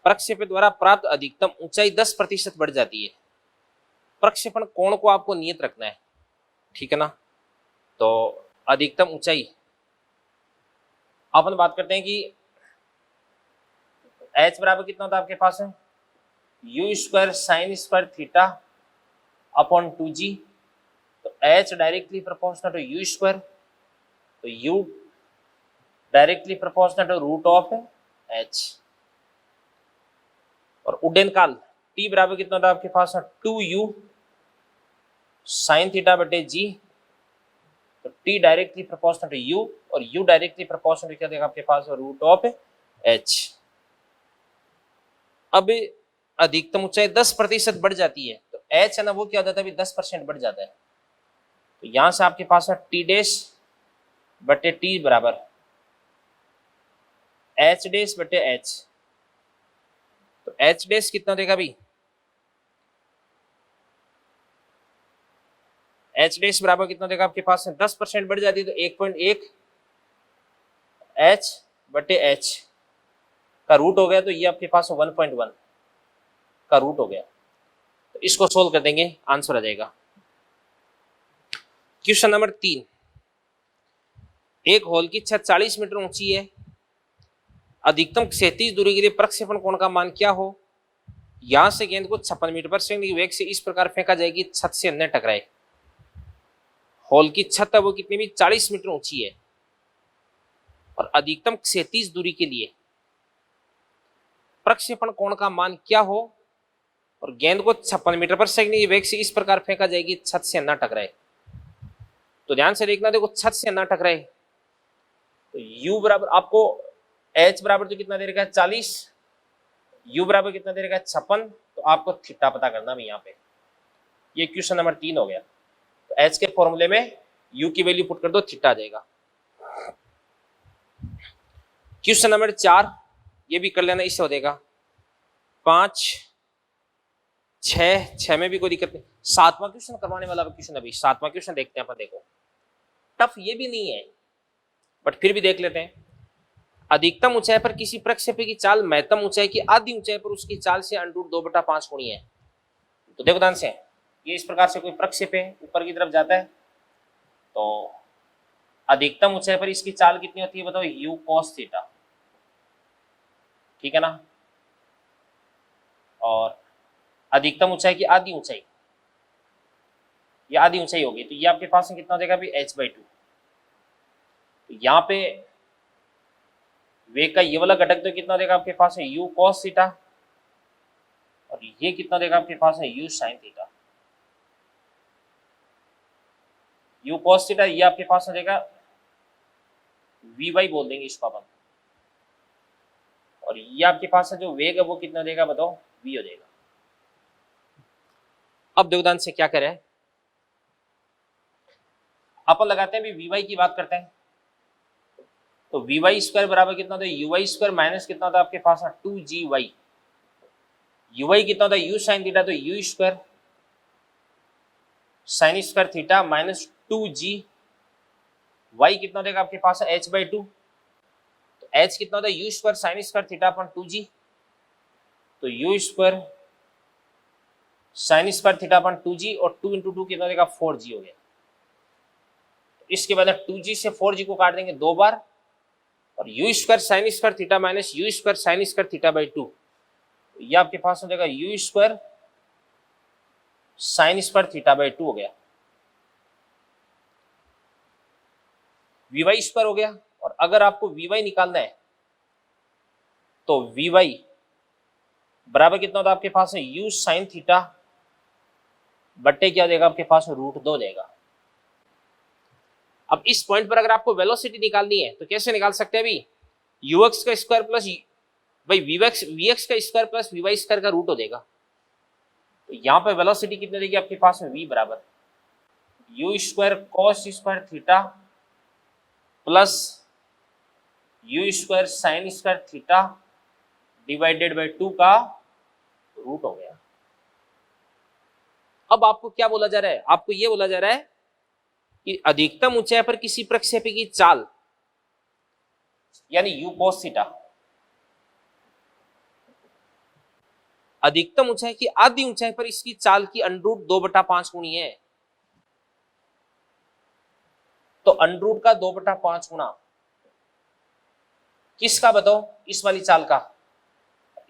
प्रक्षेपण द्वारा प्राप्त अधिकतम ऊंचाई 10% बढ़ जाती है। प्रक्षेपण कोण को आपको नियत रखना है, ठीक है ना। तो अधिकतम ऊंचाई अपन बात करते हैं कि h बराबर कितना होता है आपके पास है? U square sine square theta upon 2g। तो h directly proportional to u square, तो u directly proportional to root of h। और उड्डयन काल t बराबर कितना होता है आपके पास? 2u साइन थीटा बटे g। तो t directly proportional to u और u डायरेक्टली प्रोपोर्शनल टू क्या देगा आपके पास? Root of h। अब अधिकतम ऊंचाई 10% बढ़ जाती है तो h है ना वो क्या हो जाता है? 10% बढ़ जाता है। तो यहां से आपके पास है t डैश बटे t बराबर h डैश बटे h। तो h डैश कितना देगा भाई? h डैश बराबर कितना देगा आपके पास? 10% बढ़ जाती है तो 1.1 h बटे h का रूट हो गया, तो ये आपके पास 1.1 का रूट हो गया। तो इसको सोल्व कर देंगे, आंसर आ जाएगा। Question number 3। एक हॉल की छत 40 मीटर ऊंची है। अधिकतम क्षैतिज दूरी के लिए प्रक्षेपण कोण का मान क्या हो? यहां से गेंद को 56 मीटर पर सेकंड की वेग से इस प्रकार फेंका जाएगी छत से न टकराए। हॉल की छत है वो कितनी भी 40 मीटर ऊंची है और अधिकतम क्षैतिज दूरी के लिए प्रक्षेपण कोण का मान क्या हो और गेंद को 56 मीटर पर सेकंड की वेग से इस प्रकार फेंका जाएगी छत से न टकराए। तो ध्यान से देखना। देखो छत से न टकराए तो u बराबर आपको h बराबर तो कितना दे रखा है? 40। u बराबर कितना दे रखा है? 56। तो आपको थीटा पता करना भी यहाँ पे। ये क्वेश्चन नंबर 3 हो गया। तो h के फॉर्मूले में u की वैल्यू पुट कर दो, थीटा आ जाएगा। क्वेश्चन नंबर 4 ये भी कर लेना, इससे हो जाएगा 5, 6 में भी कोई दिक्कत नहीं। 7वां क्वेश्चन करवाने वाला क्वेश्चन अभी 7वां क्वेश्चन देखते हैं अपन। देखो टफ ये भी नहीं है बट फिर भी देख लेते हैं। अधिकतम ऊंचाई पर किसी प्रक्षेपी की चाल महत्तम ऊंचाई की आधी ऊंचाई पर उसकी चाल से √2/5 गुणी है। तो देखो ध्यान से, ये इस प्रकार से कोई प्रक्षेप है ऊपर की तरफ जाता है तो अधिकतम ऊंचाई पर इसकी चाल कितनी होती है बताओ? u cos थीटा, ठीक है ना। और अधिकतम ऊंचाई की आधी ऊंचाई, ये आधी ऊंचाई होगी, तो ये आपके पास में कितना देगा अभी h/2। तो यहाँ पे वेग का ये वाला घटक तो कितना देगा आपके पास है u cos थीटा, और ये कितना देगा आपके पास है u sin theta. u cos theta ये आपके पास में देगा vy बोल देंगे इसको अपन, और ये आपके पास है जो वेग है वो कितना देगा बताओ v हो जाएगा। अब देवदान से क्या करें, अपन लगाते हैं भी vy की बात करते हैं, तो vy स्क्वायर बराबर कितना होता है uy स्क्वायर माइनस कितना होता है आपके पास 2gy, uy कितना होता है u sin थीटा, तो u square sine square theta minus 2g, y कितना देगा आपके पास है h/2, तो h कितना होता है u square sine square theta upon 2g, तो u square sine square theta upon 2g, और 2 × 2 कितना देगा 4g हो गया। इसके बाद 2g से 4g को काट देंगे 2 बार, और u square sine square theta minus u square sine square theta by 2, ये आपके पास हो जाएगा u square sine square theta by 2 हो गया। vy स्क्वायर हो गया, और अगर आपको vy निकालना है तो vy बराबर कितना होता है आपके पास है u साइन थीटा बट्टे क्या देगा आपके पास √2 देगा। अब इस पॉइंट पर अगर आपको वेलोसिटी निकालनी है तो कैसे निकाल सकते हैं अभी, ux का स्क्वायर प्लस भाई vx का स्क्वायर प्लस vy स्क्वायर का रूट हो देगा, तो यहां पर वेलोसिटी कितनी देगी आपके पास में v बराबर u square cos square theta plus u square sine square theta divided by 2 का रूट हो गया। अब आपको क्या बोला जा रहा है, आपको यह बोला जा रहा है कि अधिकतम ऊंचाई पर किसी प्रक्षेपी की चाल यानी u cos थीटा अधिकतम ऊंचाई की आधी ऊंचाई पर इसकी चाल की √2/5 गुनी है, तो √ का 2/5 गुना किसका बताओ, इस वाली चाल का।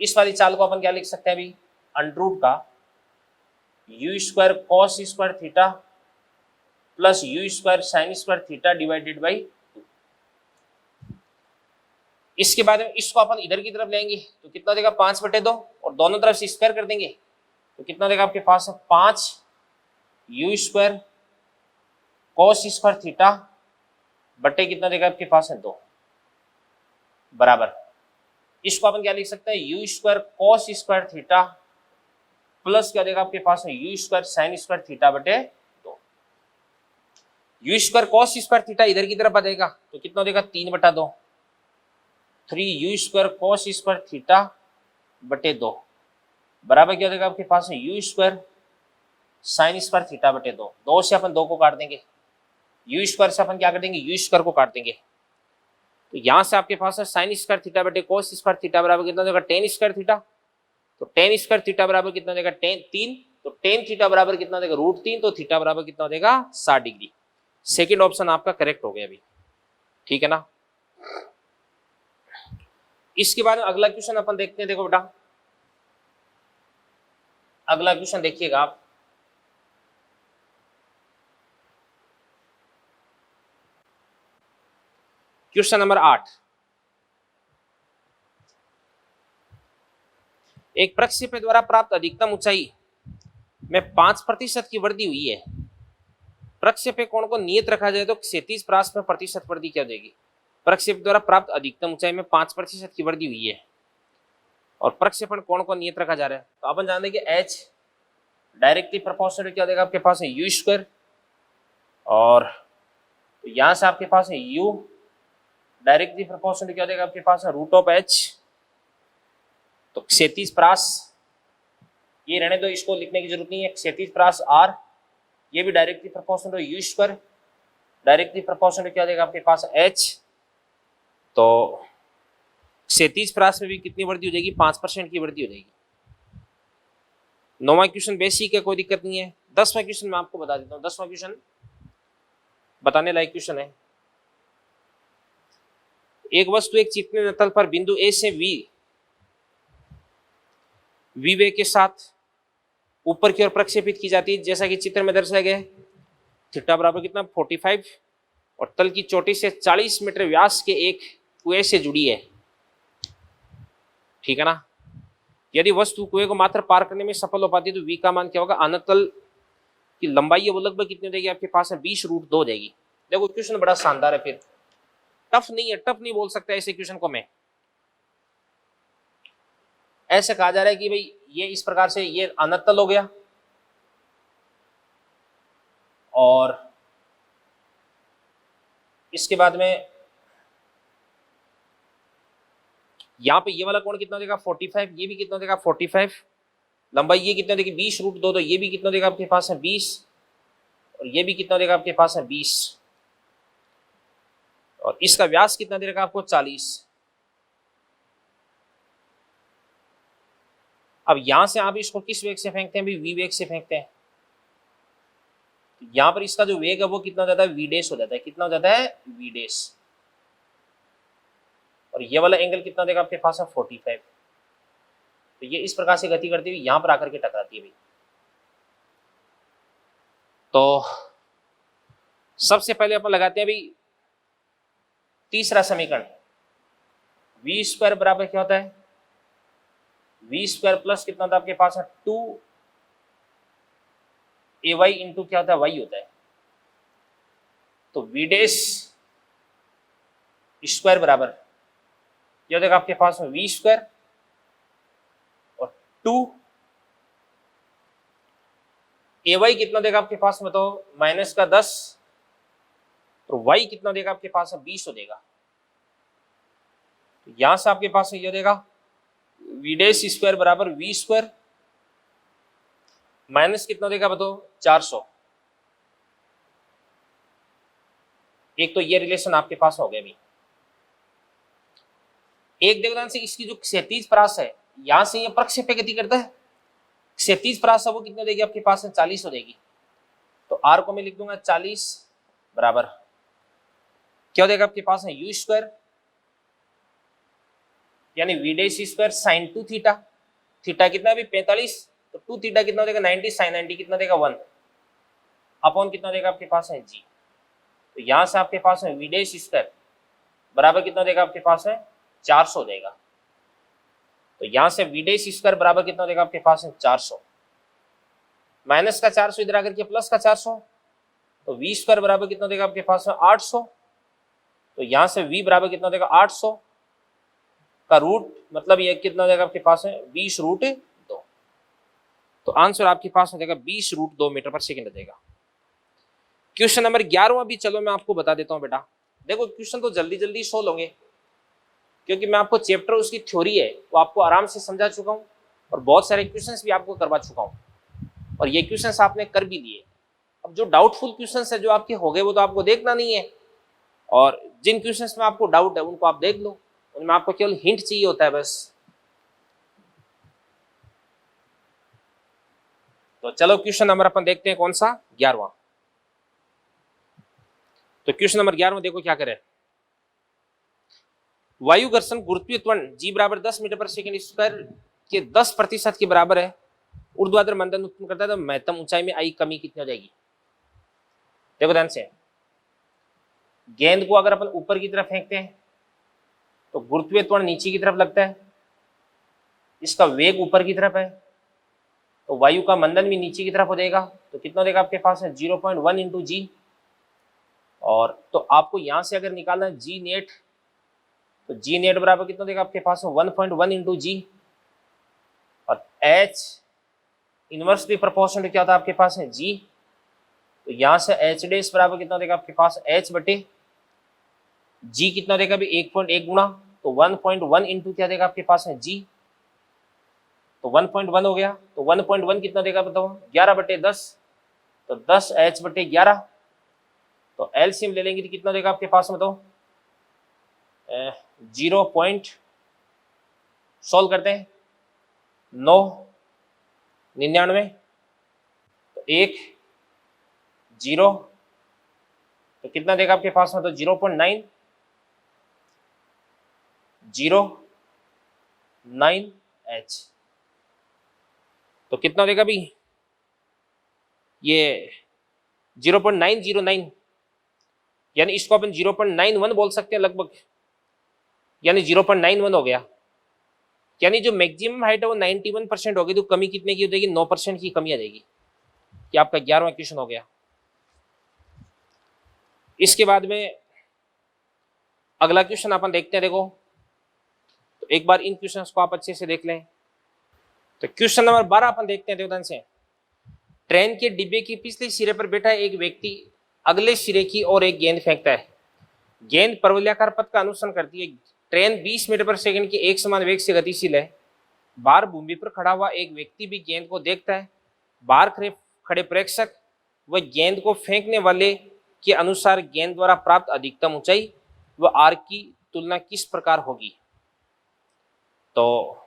इस वाली चाल को अपन क्या लिख सकते हैं अभी, √ का u square cos square theta plus u square sine square theta divided by 2। इसके बाद में इसको अपन इधर की तरफ लेंगे तो कितना देगा 5/2, और दोनों तरफ से स्क्वायर कर देंगे तो कितना देगा आपके पास 5 u square cos square theta बट्टे कितना देगा आपके पास है 2 बराबर, इसको अपन क्या लिख सकते हैं u square cos square theta plus क्या देगा आपके पास है u square sine square theta बटे 2। u square cos square theta इधर की तरफ आ जाएगा तो कितना देगा 3/2, 3u square cos square theta बटे 2 बराबर क्या देगा आपके पास है u square sine square theta बटे 2। 2 से अपन 2 को काट देंगे, u स्क्वायर से अपन क्या कर देंगे u स्क्वायर को काट देंगे, तो यहां से आपके पास है साइन स्क्वायर थीटा बटे कोस स्क्वायर थीटा बराबर कितना देगा टेन स्क्वायर थीटा, तो टेन स्क्वायर थीटा बराबर कितना देगा 3, तो टेन थीटा बराबर कितना देगा √3, तो थीटा बराबर कितना देगा 60 डिग्री। सेकेंड ऑप्शन आपका करेक्ट हो गया अभी, ठीक है ना। इसके बाद अगला क्वेश्चन अपन देखते हैं, देखो बेटा अगला क्वेश्चन देखिएगा आप, क्वेश्चन नंबर 8। एक प्रक्षेपण द्वारा प्राप्त अधिकतम ऊंचाई में 5% की वृद्धि हुई है। प्रक्षेपण कोण को नियत रखा जाए तो क्षैतिज परास में प्रतिशत वृद्धि क्या देगी। प्रक्षेपण द्वारा प्राप्त अधिकतम ऊंचाई में 5% की वृद्धि हुई है और प्रक्षेपण कोण को नियत रखा जा रहा है, तो अपन जानते हैं कि h डायरेक्टली प्रोपोर्शनल क्या देगा आपके पास है u स्क्वायर, और तो यहां से आपके पास है u डायरेक्टली प्रोपोर्शनल क्या देगा आपके पास है √h, तो क्षैतिज परास ये रहने दो, इसको लिखने की जरूरत नहीं है। क्षैतिज परास r ये भी directly proportional u square, directly proportional क्या देगा आपके पास h, तो क्षैतिज परास में भी कितनी वृद्धि हो जाएगी 5% की वृद्धि हो जाएगी। 9वां क्वेश्चन बेसिक है, कोई दिक्कत नहीं है। 10वां क्वेश्चन मैं आपको बता देता हूँ, 10वां क्वेश्चन बताने लायक क्वेश्चन है। एक वस्तु एक चिकने तल पर बिंदु ए से v वेग के साथ ऊपर की ओर प्रक्षेपित की जाती है, जैसा कि चित्र में दर्शाया गया है। थीटा बराबर कितना 45 और तल की चोटी से 40 मीटर व्यास के एक कुएं से जुड़ी है, ठीक है ना। यदि वस्तु कुएं को मात्र पार करने में सफल हो पाती है तो v का मान क्या होगा, अनतल की लंबाई है वो लगभग कितनी हो जाएगी आपके पास है 20√2 हो जाएगी। देखो क्वेश्चन बड़ा शानदार है, फिर टफ नहीं है, टफ नहीं बोल सकता ऐसे क्वेश्चन को मैं। ऐसे कहा जा रहा है कि भाई ये इस प्रकार से ये अनतल हो गया और इसके बाद में यहां पे ये वाला कोण कितना देगा 45, ये भी कितना देगा 45, लंबाई ये कितना देगी 20√2, तो ये भी कितना देगा आपके पास है 20 और ये भी कितना देगा आपके पास है 20 और इसका व्यास कितना देगा आपको 40। अब यहां से आप इसको किस वेग से फेंकते हैं, भी v वेग से फेंकते हैं। यहां पर इसका जो वेग है वो कितना हो जाता है v डैश हो जाता है, कितना हो जाता है v डैश, और ये वाला एंगल कितना देगा आपके पास है 45। तो ये इस प्रकार से गति करती हुई यहां पर आकर के टकराती है भाई। तो सबसे पहले अपन लगाते हैं भाई तीसरा समीकरण, v स्क्वायर बराबर क्या होता है, v स्क्वायर प्लस कितना होता है आपके पास है 2ay इंटू क्या होता है y होता है। तो v डैश स्क्वायर बराबर क्या होगा आपके पास में v स्क्वायर और 2ay कितना देगा आपके पास में, तो माइनस का 10, तो y कितना देगा आपके पास में 20 हो देगा। तो यहां से आपके पास ये देगा v डैश स्क्वायर बराबर v स्क्वायर माइनस कितना देगा बताओ 400। एक तो ये रिलेशन आपके पास हो गया भी। एक देवदान से इसकी जो क्षैतिज परास है यहां से ये प्रक्षेप गति करता है, क्षैतिज परास है वो कितना देगी आपके पास है 40 हो जाएगी। तो r को मैं लिख दूंगा 40 बराबर क्या हो जाएगा आपके पास है u स्क्वायर यानी v dash square sine 2 theta, theta कितना है 45, तो 2 थीटा कितना देगा 90, साइन 90 कितना देगा 1 अपॉन कितना देगा आपके पास है g। तो यहां से आपके पास है v डैश स्क्वायर बराबर कितना देगा आपके पास है 400 हो जाएगा। तो यहां से v डैश स्क्वायर बराबर कितना देगा आपके पास है 400, माइनस का 400 इधर आकर के प्लस का 400, तो v स्क्वायर बराबर कितना देगा आपके पास में 800। तो यहां से v बराबर कितना देगा 800 का रूट मतलब ये कितना देगा आपके पास है 20√2। तो आंसर आपके पास हो जाएगा 20√2 मीटर पर सेकंड देगा। क्वेश्चन नंबर 11वां भी चलो मैं आपको बता देता हूं बेटा। देखो क्वेश्चन तो जल्दी जल्दी सोल्व होंगे क्योंकि मैं आपको चैप्टर उसकी थ्योरी है वो आपको आराम से समझा चुका हूं और बहुत सारे क्वेश्चंस भी आपको करवा चुका हूं और ये क्वेश्चंस आपने कर भी लिए। अब जो डाउटफुल क्वेश्चंस है जो आपके हो गए वो तो आपको देखना नहीं है, और जिन क्वेश्चंस में आपको डाउट है उनको आप देख लो, उनमें आपको केवल हिंट चाहिए होता है बस। तो चलो क्वेश्चन नंबर अपन देखते हैं कौन सा 11वां। तो क्वेश्चन नंबर 11वां देखो क्या करे, वायु घर्षण गुरुत्वीय त्वरण g बराबर 10 मीटर पर सेकंड स्क्वायर के 10% के बराबर है, ऊर्ध्वाधर मंदन उत्पन्न करता है, तो महत्तम ऊंचाई में आई कमी कितनी हो जाएगी। देखो ध्यान से, गेंद को अगर अपन ऊपर की तरफ फेंकते हैं तो गुरुत्वीय त्वरण नीचे की तरफ लगता है, इसका वेग ऊपर की तरफ है, तो वायु का मंदन भी नीचे की तरफ हो जाएगा। तो कितना देगा आपके पास है 0.1 इंटू जी, और तो आपको यहां से अगर निकालना है जी नेट, तो जी नेट बराबर कितना देगा आपके पास 1.1 इंटू जी, और एच इनवर्सली प्रोपोर्शनल क्या होता है आपके पास है जी। तो यहां से एच डैश बराबर कितना देगा आपके पास एच बटे जी कितना देगा भी 1.1 गुणा, तो 1.1 इंटू क्या देगा आपके पास है जी, तो 1.1 हो गया। तो 1.1 कितना देगा बताओ 11/10, तो 10 एच बटे 11, तो एलसीएम ले लेंगे तो कितना देगा आपके पास में, तो 0. सॉल्व करते हैं 999, तो 1 0, तो कितना देगा आपके पास में, तो 0.9 0.9 एच, तो कितना देगा भी ये 0.909, यानी इसको अपन 0.91 बोल सकते हैं लगभग, यानी 0.91 हो गया। यानी जो मैक्सिमम हाइट है वो 91% होगी, तो कमी कितने की हो जाएगी? 9% की कमी आ जाएगी। कि आपका 11वां क्वेश्चन हो गया। इसके बाद में अगला क्वेश्चन अपन देखते हैं। देखो तो एक बार इन क्वेश्चंस को आप अच्छे से देख लें। तो क्वेश्चन नंबर 12 अपन देखते हैं ध्यान से। ट्रेन के डिब्बे के पिछले सिरे पर बैठा एक व्यक्ति अगले सिरे की ओर एक गेंद फेंकता है। गेंद परवलयाकार पथ का अनुसरण करती है। ट्रेन 20 मीटर पर सेकंड की एक समान वेग से गतिशील है। बाहर भूमि पर खड़ा हुआ एक व्यक्ति भी गेंद को देखता है। बाहर खड़े प्रेक्षक व गेंद को फेंकने वाले के अनुसार गेंद द्वारा प्राप्त अधिकतम ऊंचाई व आर की तुलना किस प्रकार होगी? तो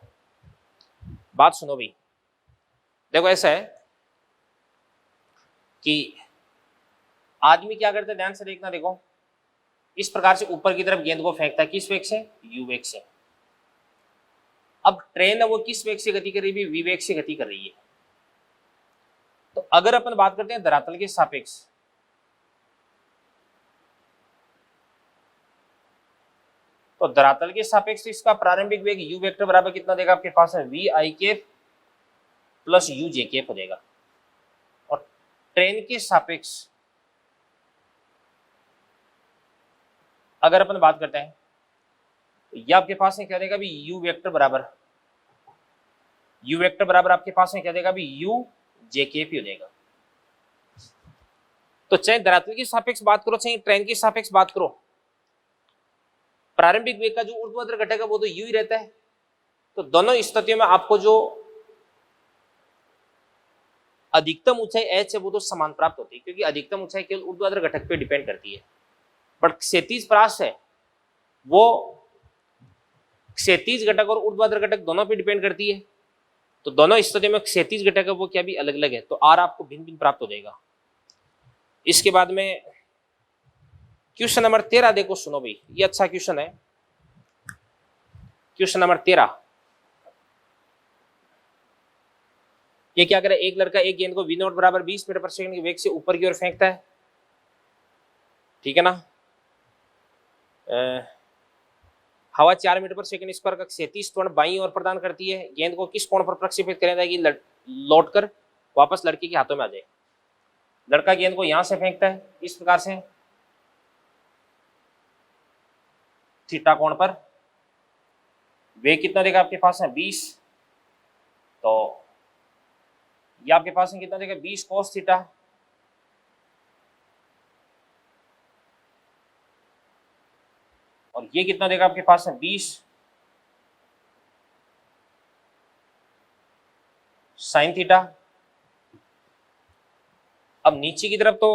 बात सुनो भाई। देखो ऐसा है कि आदमी क्या करता है, ध्यान से देखना। देखो इस प्रकार से ऊपर की तरफ गेंद को फेंकता है, किस वेग से? यू वेग से। अब ट्रेन है वो किस वेग से गति कर रही है? वी वेग से गति कर रही है। तो अगर अपन बात करते हैं धरातल के सापेक्ष, तो धरातल के सापेक्ष इसका प्रारंभिक वेग यू वेक्टर बराबर कितना देगा आपके पास है? We I Kaif plus you जे केफ हो जाएगा। और ट्रेन के सापेक्ष अगर अपन बात करते हैं तो ये आपके पास में क्या देगा भी? यू वेक्टर बराबर आपके पास में क्या देगा भी? यू जे केफ हो जाएगा। तो चाहे धरातल के सापेक्ष बात करो चाहे ट्रेन के सापेक्ष बात करो, प्रारंभिक वेग का जो ऊर्ध्वाधर घटक है वो तो यू ही रहता है। तो दोनों स्थितियों में आपको जो अधिकतम ऊंचाई एच है वो तो समान प्राप्त होती है, क्योंकि अधिकतम ऊंचाई केवल ऊर्ध्वाधर घटक पे डिपेंड करती है। पर क्षैतिज परास है वो क्षैतिज घटक और ऊर्ध्वाधर घटक दोनों पे डिपेंड करती है। तो दोनों स्थितियों में क्षैतिज घटक है वो क्या भी अलग अलग है, तो आर आपको भिन्न भिन्न प्राप्त हो जाएगा। इसके बाद में क्वेश्चन नंबर 13 देखो, सुनो भाई, ये अच्छा क्वेश्चन है। क्वेश्चन नंबर 13, ये क्या करे? एक लड़का एक गेंद को वी नॉट बराबर 20 मीटर पर सेकंड के वेग से ऊपर की ओर फेंकता है, ठीक है ना। हवा 4 मीटर पर सेकंड स्क्वायर का क्षैतिज त्वरण बाईं ओर प्रदान करती है। गेंद को किस कोण पर प्रक्षेपित करें ताकि लौटकर वापस लड़के के हाथों में आ जाए? लड़का गेंद को यहां से फेंकता है इस प्रकार से थीटा कोण पर। वेग कितना देगा आपके पास है? 20। तो ये आपके पास में कितना देगा? 20 cos थीटा। और ये कितना देगा आपके पास है? 20 sin थीटा। अब नीचे की तरफ तो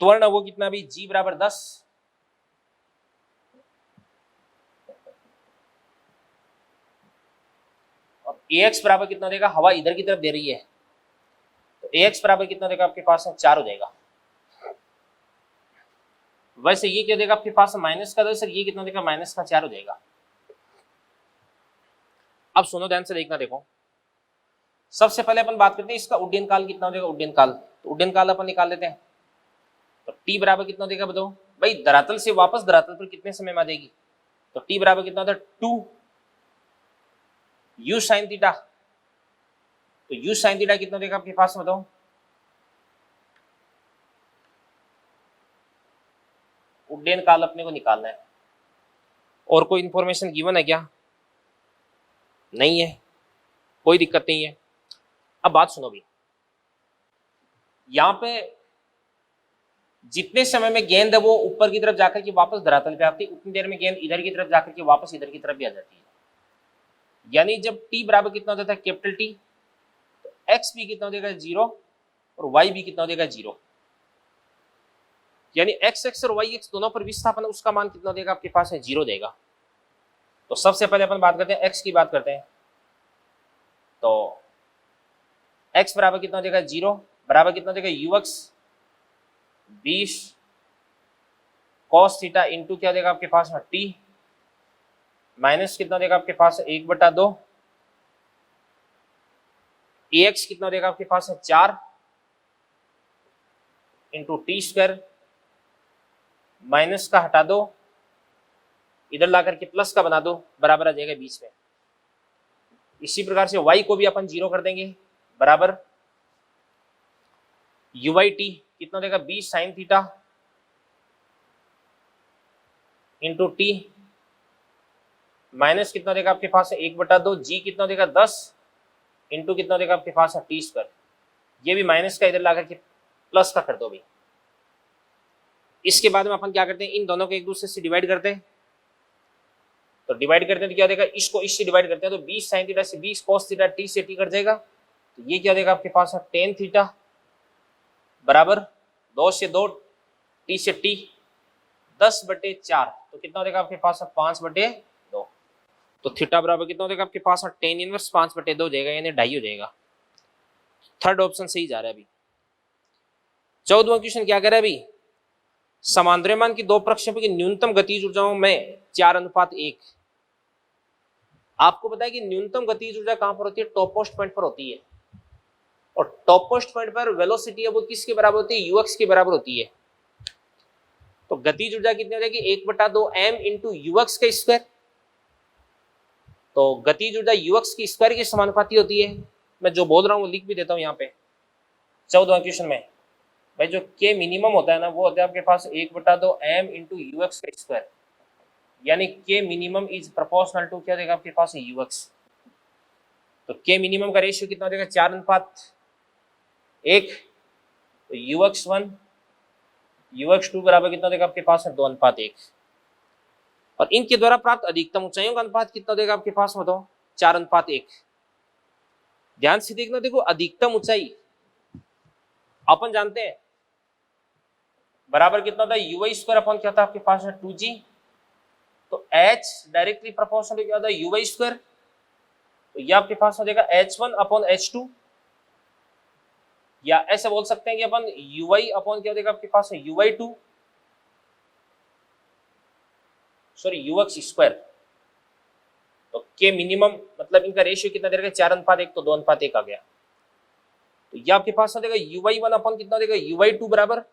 त्वरण वो कितना भी? g बराबर 10। और ax बराबर कितना देगा? हवा इधर की तरफ दे रही है, तो ax बराबर कितना देगा आपके पास में? 4 हो जाएगा। वैसे ये क्या देगा आपके पास? माइनस का 10। ये कितना देगा? माइनस का 4 हो जाएगा। अब सुनो ध्यान से देखना। देखो सबसे पहले अपन बात करते हैं इसका उड्डयन काल कितना हो जाएगा? उड्डयन काल, तो उड्डयन काल अपन निकाल लेते हैं। तो t बराबर कितना देगा बताओ भाई? धरातल से वापस धरातल पर कितने समय में आ जाएगी? तो t बराबर कितना होता है? 2 u sin थीटा। तो u sin थीटा कितना देगा आपके पास में बताओ? उड्डयन काल अपने को निकालना है। और कोई इंफॉर्मेशन गिवन है क्या? नहीं है, कोई दिक्कत नहीं है। अब बात सुनो भी, यहां पे जितने समय में गेंद है वो ऊपर की तरफ जाकर के वापस धरातल पे आती है, उतनी देर में गेंद इधर की तरफ जाकर के वापस इधर की तरफ भी आ जाती है। यानी जब t बराबर कितना होता है? कैपिटल T, तो x भी कितना हो जाएगा? 0 और y भी कितना हो जाएगा? 0। यानी x और y दोनों पर विस्थापन उसका मान कितना देगा आपके पास है? 0 देगा। तो सबसे पहले अपन बात करते हैं x की बात करते हैं। तो x बराबर कितना देगा? 0 बराबर कितना देगा? ux 20 cos थीटा इंटू क्या देगा आपके पास में? t माइनस कितना देगा आपके पास? 1/2। ax कितना देगा आपके पास है? 4 इंटू टी स्क्वायर, माइनस का हटा दो, इधर ला करके प्लस का बना दो, बराबर आ जाएगा बीच में। इसी प्रकार से y को भी अपन 0 कर देंगे, बराबर यू बाई टी कितना देगा 20 sine theta into T, minus कितना देगा आपके पास है 1/2, जी कितना देगा 10 इंटू कितना देगा आपके पास है टी स्क्वायर, ये भी माइनस का इधर ला करके प्लस का कर दो भी। इसके बाद में अपन क्या करते हैं, इन दोनों को एक दूसरे से डिवाइड करते हैं। तो डिवाइड करते हैं तो क्या देगा, इसको इससे डिवाइड करते हैं तो 20 साइन थीटा से 20 कॉस थीटा, टी से टी कट जाएगा, तो ये क्या देगा आपके पास है टेन थीटा बराबर 2 से 2 टी से टी 10/4, तो कितना देगा आपके पास है 5/2, तो थीटा बराबर कितना देगा आपके पास है टेन इनवर्स 5/2 हो जाएगा, यानी 2.5 हो जाएगा। थर्ड ऑप्शन सही जा रहा है अभी। 14वां क्वेश्चन क्या कर रहा है अभी, समांतरिमान की दो प्रक्षेपण की न्यूनतम गतिज ऊर्जाओं में 4:1। आपको पता है कि न्यूनतम गतिज ऊर्जा कहां पर होती है, टॉप मोस्ट पॉइंट पर होती है, और टॉप मोस्ट पॉइंट पर वेलोसिटी है वो किसके बराबर होती है, यूएक्स के बराबर होती है। तो गतिज ऊर्जा कितनी हो जाएगी 1/2 m इंटू यूएक्स का स्क्वायर, तो गतिज ऊर्जा यूएक्स की स्क्वायर के समानुपाती होती है। मैं जो बोल रहा हूं वो लिख भी देता हूं यहाँ पे 14वां क्वेश्चन में। भाई जो के मिनिमम होता है ना, वो होता है आपके पास 1/2 m इंटू यूएक्स का स्क्वायर, यानी के मिनिमम इज प्रोपोर्शनल टू क्या देगा आपके पास यूएक्स। तो के मिनिमम का रेशियो कितना देगा 4:1, तो यूएक्स 1 यूएक्स 2 बराबर कितना देगा आपके पास है 2:1, और इनके द्वारा प्राप्त अधिकतम ऊंचाइयों का अनुपात कितना देगा आपके पास में, तो 4:1। ध्यान से देखना, देखो अधिकतम ऊंचाई अपन जानते हैं बराबर कितना था यूवाई स्क्वायर अपन क्या था आपके पास है 2g, तो h डायरेक्टली प्रोपोर्शनल क्या होता है यूवाई स्क्वायर, तो ये आपके पास हो जाएगा h1 अपॉन h2, या ऐसे बोल सकते हैं कि अपन ui अपॉन क्या हो जाएगा आपके पास है ui2 सॉरी ux स्क्वायर। तो के मिनिमम मतलब इनका रेशियो कितना देगा 4:1, तो 2:1 आ गया। तो ये आपके पास हो जाएगा ui1 अपॉन कितना देगा ui2 बराबर,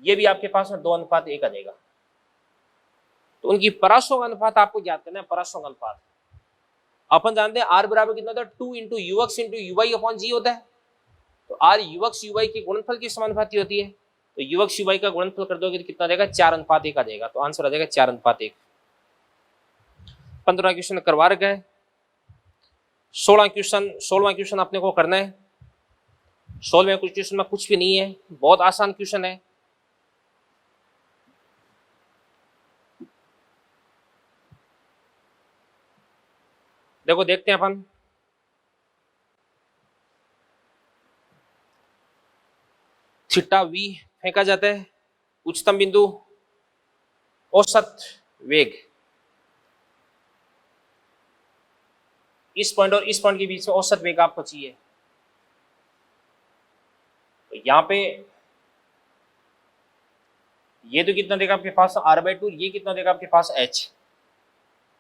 ये भी आपके पास में 2:1 आ जाएगा। तो उनकी परासों का अनुपात आपको याद करना है, परासों का अनुपात अपन जानते हैं r बराबर कितना होता है 2 into u x into u y upon g होता है, तो r यूएक्स यूवाई के गुणनफल की समानुपाती होती है, तो यूएक्स यूवाई का गुणनफल कर दोगे तो कितना देगा 4:1 आ जाएगा, तो आंसर आ जाएगा 4:1। 15 क्वेश्चन करवा रखा है। 16वां क्वेश्चन अपने को करना है। 16वें क्वेश्चन में कुछ भी नहीं है, बहुत आसान क्वेश्चन है। देखो देखते हैं अपन, थीटा वी फेंका जाता है, उच्चतम बिंदु औसत वेग, इस पॉइंट और इस पॉइंट के बीच में औसत वेग आपको चाहिए। तो यहां पे ये तो कितना देगा आपके पास r/2, ये कितना देगा आपके पास h,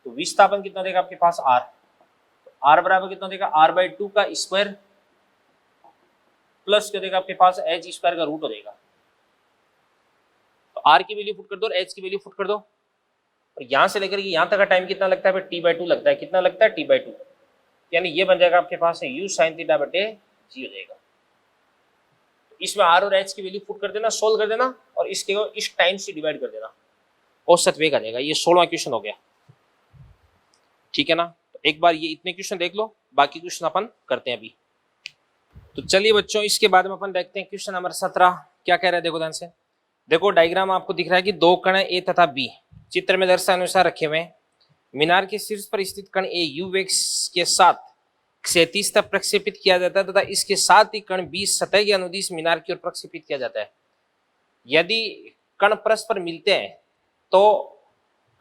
तो विस्थापन कितना देगा आपके पास r, तो r बराबर कितना देगा r/2 का स्क्वायर प्लस क्या देगा आपके पास h स्क्वायर का रूट हो जाएगा। तो r की वैल्यू पुट कर दो और h की वैल्यू पुट कर दो, और यहां से लेकर के यहां तक का टाइम कितना लगता है, t/2 लगता है। कितना लगता है t/2, यानी ये बन जाएगा आपके पास है u sin थीटा बटे g हो जाएगा। तो इसमें r और h की वैल्यू पुट कर देना, सोल्व कर देना, और इसके इस टाइम से डिवाइड कर देना, औसत वेग आ जाएगा। ये 16वां क्वेश्चन हो गया, ठीक है ना। तो एक बार ये इतने क्वेश्चन देख लो, बाकी क्वेश्चन अपन करते हैं अभी। तो चलिए बच्चों, इसके बाद में अपन देखते हैं क्वेश्चन नंबर 17 क्या कह रहा है। देखो ध्यान से, देखो डायग्राम आपको दिख रहा है कि दो कण ए तथा बी चित्र में दर्शानुसार रखे हुए हैं। मीनार के शीर्ष पर स्थित कण ए यू वेग के साथ क्षैतिज तक प्रक्षेपित किया जाता है तथा इसके साथ ही कण बी सतह के अनुदिश मीनार की ओर प्रक्षेपित किया जाता है। यदि कण परस्पर मिलते हैं तो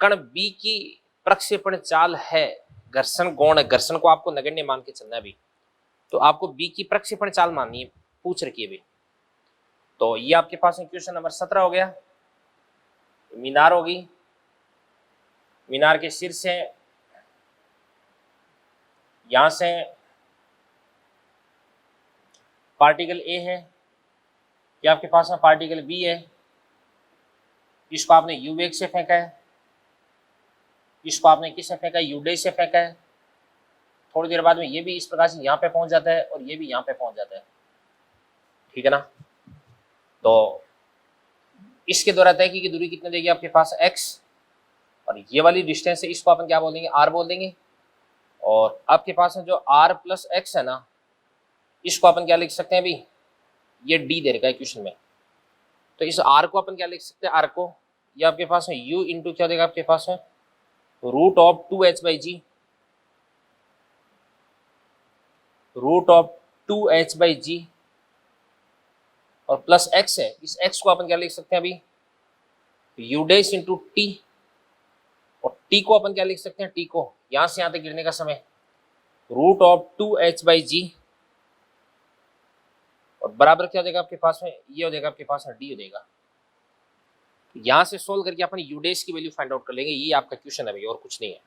कण बी की प्रक्षेपण चाल है घर्षण गौण, घर्षण को आपको नगण्य मान के चलना है अभी, तो आपको बी की प्रक्षेपण चाल माननी है, पूछ रखी है अभी। तो ये आपके पास क्वेश्चन नंबर 17 हो गया। मीनार होगी, मीनार के शीर्ष से यहां से पार्टिकल ए है, कि आपके पास में पार्टिकल बी है, इसको आपने यू वेग से फेंका है, इसको आपने किससे फेंका है, यू डैश से फेंका है। थोड़ी देर बाद में ये भी इस प्रकार से यहाँ पे पहुंच जाता है और ये भी यहाँ पे पहुंच जाता है, ठीक है ना। तो इसके द्वारा तय की दूरी कितनी देगी आपके पास x, और ये वाली डिस्टेंस है इसको अपन क्या बोल देंगे, r बोल देंगे। और आपके पास में जो r प्लस x है ना, इसको अपन क्या लिख सकते हैं अभी, ये d दे रखा है क्वेश्चन में, तो इस r को अपन क्या लिख सकते हैं, r को ये आपके पास है u इंटू क्या देगा आपके पास है root of 2h/g, root of 2h/g और प्लस x है, इस x को अपन क्या लिख सकते हैं अभी, u डैश इंटू टी, और t को अपन क्या लिख सकते हैं, t को यहां से यहां तक गिरने का समय रूट ऑफ 2h/g, और बराबर क्या हो जाएगा आपके पास में, ये हो जाएगा आपके पास में d हो जाएगा। यहां से सोल्व करके अपन u डैश की वैल्यू फाइंड आउट कर लेंगे, ये आपका क्वेश्चन है भाई और कुछ नहीं है।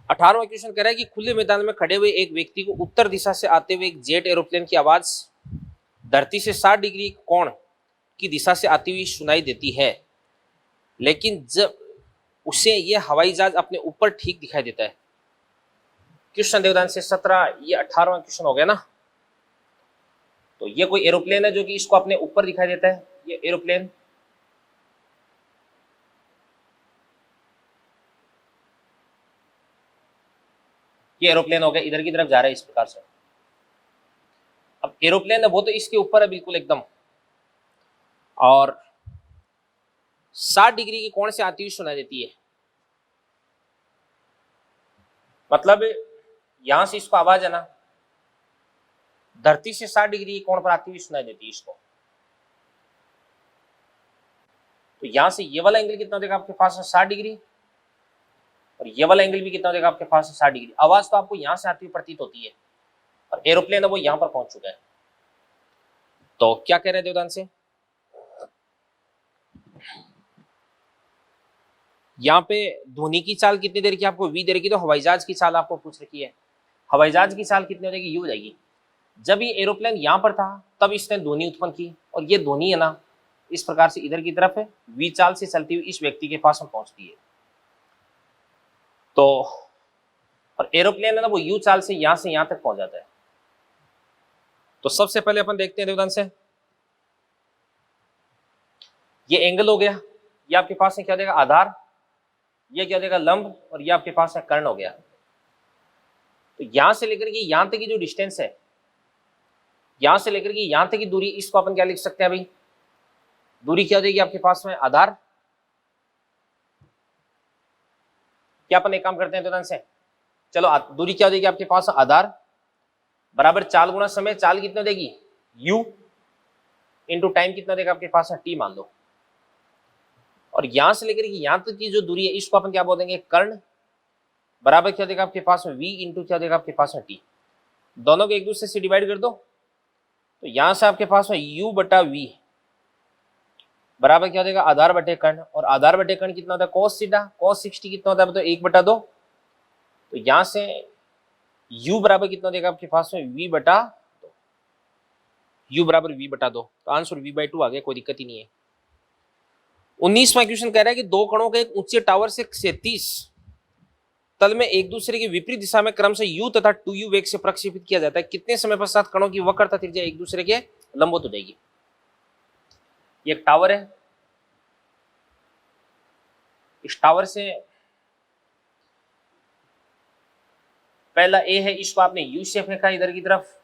18वां क्वेश्चन कह रहा है कि खुले मैदान में खड़े हुए एक व्यक्ति को उत्तर दिशा से आते हुए एक जेट एरोप्लेन की आवाज धरती से 60 डिग्री कोण की दिशा से आती हुई सुनाई देती है, लेकिन जब उसे यह हवाई जहाज अपने ऊपर ठीक दिखाई देता है। क्वेश्चन देवदान से 17, ये 18वां क्वेश्चन हो गया ना। तो ये कोई एरोप्लेन है जो कि इसको अपने ऊपर दिखाई देता है, ये एरोप्लेन, ये एरोप्लेन हो गया, इधर की तरफ जा रहा है इस प्रकार से। अब एरोप्लेन है वो तो इसके ऊपर है बिल्कुल एकदम, और 60 डिग्री के कोण से आती हुई सुनाई देती है, मतलब यहां से इसको आवाज है ना धरती से 60 डिग्री के कोण पर आती हुई सुनाई देती है इसको। तो यहां से ये वाला एंगल कितना देगा आपके पास है 60 डिग्री, और ये वाला एंगल भी कितना देगा आपके पास है 60 डिग्री। आवाज तो आपको यहां से आती हुई प्रतीत होती है, और एरोप्लेन है वो यहां पर पहुंच चुका है। तो क्या कह रहे हैं देवदान से, यहाँ पे ध्वनि की चाल कितनी देर की आपको v दे रखी, तो हवाई जहाज की चाल आपको पूछ रखी है। हवाई जहाज की चाल कितनी हो जाएगी, u हो जाएगी। जब ये एरोप्लेन यहाँ पर था तब इसने ध्वनि उत्पन्न की, और ये ध्वनि है ना इस प्रकार से इधर की तरफ है, v चाल से चलती हुई इस व्यक्ति के पास में पहुंचती है। तो और एरोप्लेन है ना वो u चाल से यहाँ तक पहुंच जाता है। तो सबसे पहले अपन देखते हैं देवदान से, ये एंगल हो गया, ये आपके पास में क्या देगा आधार, ये क्या देगा लंब, और ये आपके पास में कर्ण हो गया। तो यहां से लेकर के यहां तक की जो डिस्टेंस है, यहां से लेकर के यहां तक की दूरी, इसको अपन क्या लिख सकते हैं अभी, दूरी क्या हो जाएगी आपके पास में आधार। क्या अपन एक काम करते हैं देवदान से, चलो दूरी क्या हो जाएगी आपके पास आधार बराबर चाल गुणा समय, चाल कितना देगी u इंटू टाइम कितना देगा आपके पास t मान लो, और यहां से लेकर के यहां तक की जो दूरी है इसको अपन क्या बोल देंगे कर्ण, बराबर क्या देगा आपके पास में v इंटू क्या देगा आपके पास में t। दोनों को एक दूसरे से डिवाइड कर दो, तो यहां से आपके पास में u बटा v बराबर क्या देगा आधार बटे कर्ण, और आधार बटे कर्ण कितना होता है cos थीटा, cos 60 कितना होता है तो 1/2। तो यहां से u बराबर कितना देगा आपके पास में v बटा 2, u बराबर v बटा 2, तो आंसर v/2 आ गया, कोई दिक्कत ही नहीं है। 19वां क्वेश्चन कह रहा है कि दो कणों के एक ऊंचे टावर से 37 तल में एक दूसरे की विपरीत दिशा में क्रमशः u तथा 2u वेग से प्रक्षेपित किया जाता है, कितने समय पश्चात कणों की वक्रता त्रिज्या एक दूसरे के लंबवत हो जाएगी। ये एक टावर है, इस टावर से पहला ए है, इसको आपने यू से फेंका इधर की तरफ,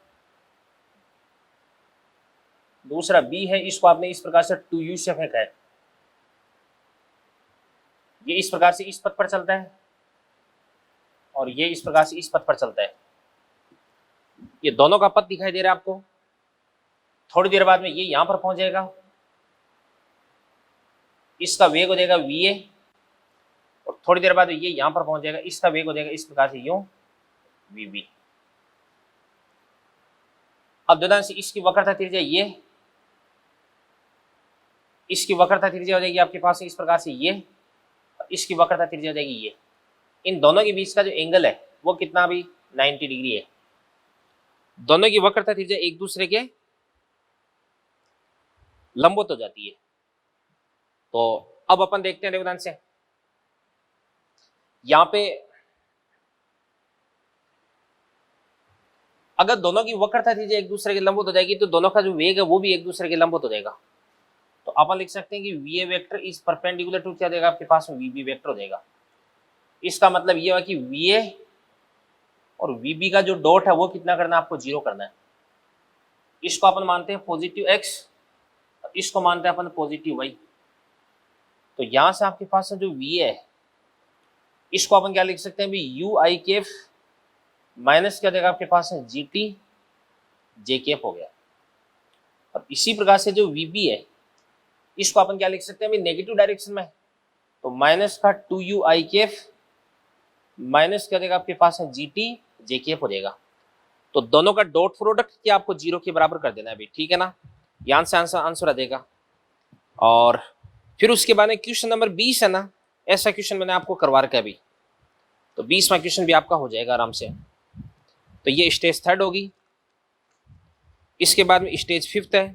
दूसरा बी है, इसको आपने इस प्रकार से 2u से फेंका है, ये इस प्रकार से इस पथ पर चलता है, और ये इस प्रकार से इस पथ पर चलता है। ये दोनों का पथ दिखाई दे रहा है आपको। थोड़ी देर बाद में ये यहां पर पहुंच जाएगा, इसका वेग हो जाएगा va, और थोड़ी देर बाद ये यहां पर पहुंच जाएगा, इसका वेग हो जाएगा इस प्रकार से यूं vb। अब दोनों से इसकी वक्रता त्रिज्या ये, इसकी वक्रता त्रिज्या हो जाएगी आपके पास इस प्रकार से ये, और इसकी वक्रता त्रिज्या हो जाएगी ये। इन दोनों के बीच का जो एंगल है वो कितना भी 90 डिग्री है। दोनों की वक्रता त्रिज्या एक दूसरे के लंबवत हो जाती है। तो अब अपन देखते हैं, देखो ध्यान से, यहां पे अगर दोनों की वक्रता थी एक दूसरे के लंबवत हो जाएगी तो दोनों का जो वेग है वो भी एक दूसरे के लंबवत हो जाएगा। तो अपन लिख सकते हैं कि v a vector is perpendicular to क्या देगा आपके पास में वी बी वेक्टर हो जाएगा। इसका मतलब ये हुआ कि वी ए और वी बी का जो डॉट है वो कितना करना है आपको, 0 करना है। इसको अपन मानते हैं पॉजिटिव एक्स, इसको मानते हैं अपन पॉजिटिव वाई। तो यहां से आपके पास जो वी ए है इसको अपन क्या लिख सकते हैं भी, यू आई केफ माइनस क्या देगा आपके पास है जी टी जे केफ हो गया। और इसी प्रकार से जो वी बी है इसको अपन क्या लिख सकते हैं भी, नेगेटिव डायरेक्शन में, तो माइनस का 2u आई केफ माइनस क्या देगा आपके पास है जी टी जे केफ हो जाएगा। तो दोनों का डॉट प्रोडक्ट क्या आपको 0 के बराबर कर देना है अभी, ठीक है ना। यहाँ से आंसर आ जाएगा। और फिर उसके बाद में क्वेश्चन नंबर 20 है ना, ऐसा क्वेश्चन मैंने आपको करवा रखा है अभी, तो 20वां क्वेश्चन भी आपका हो जाएगा आराम से। तो ये स्टेज 3 होगी। इसके बाद में स्टेज 5 है।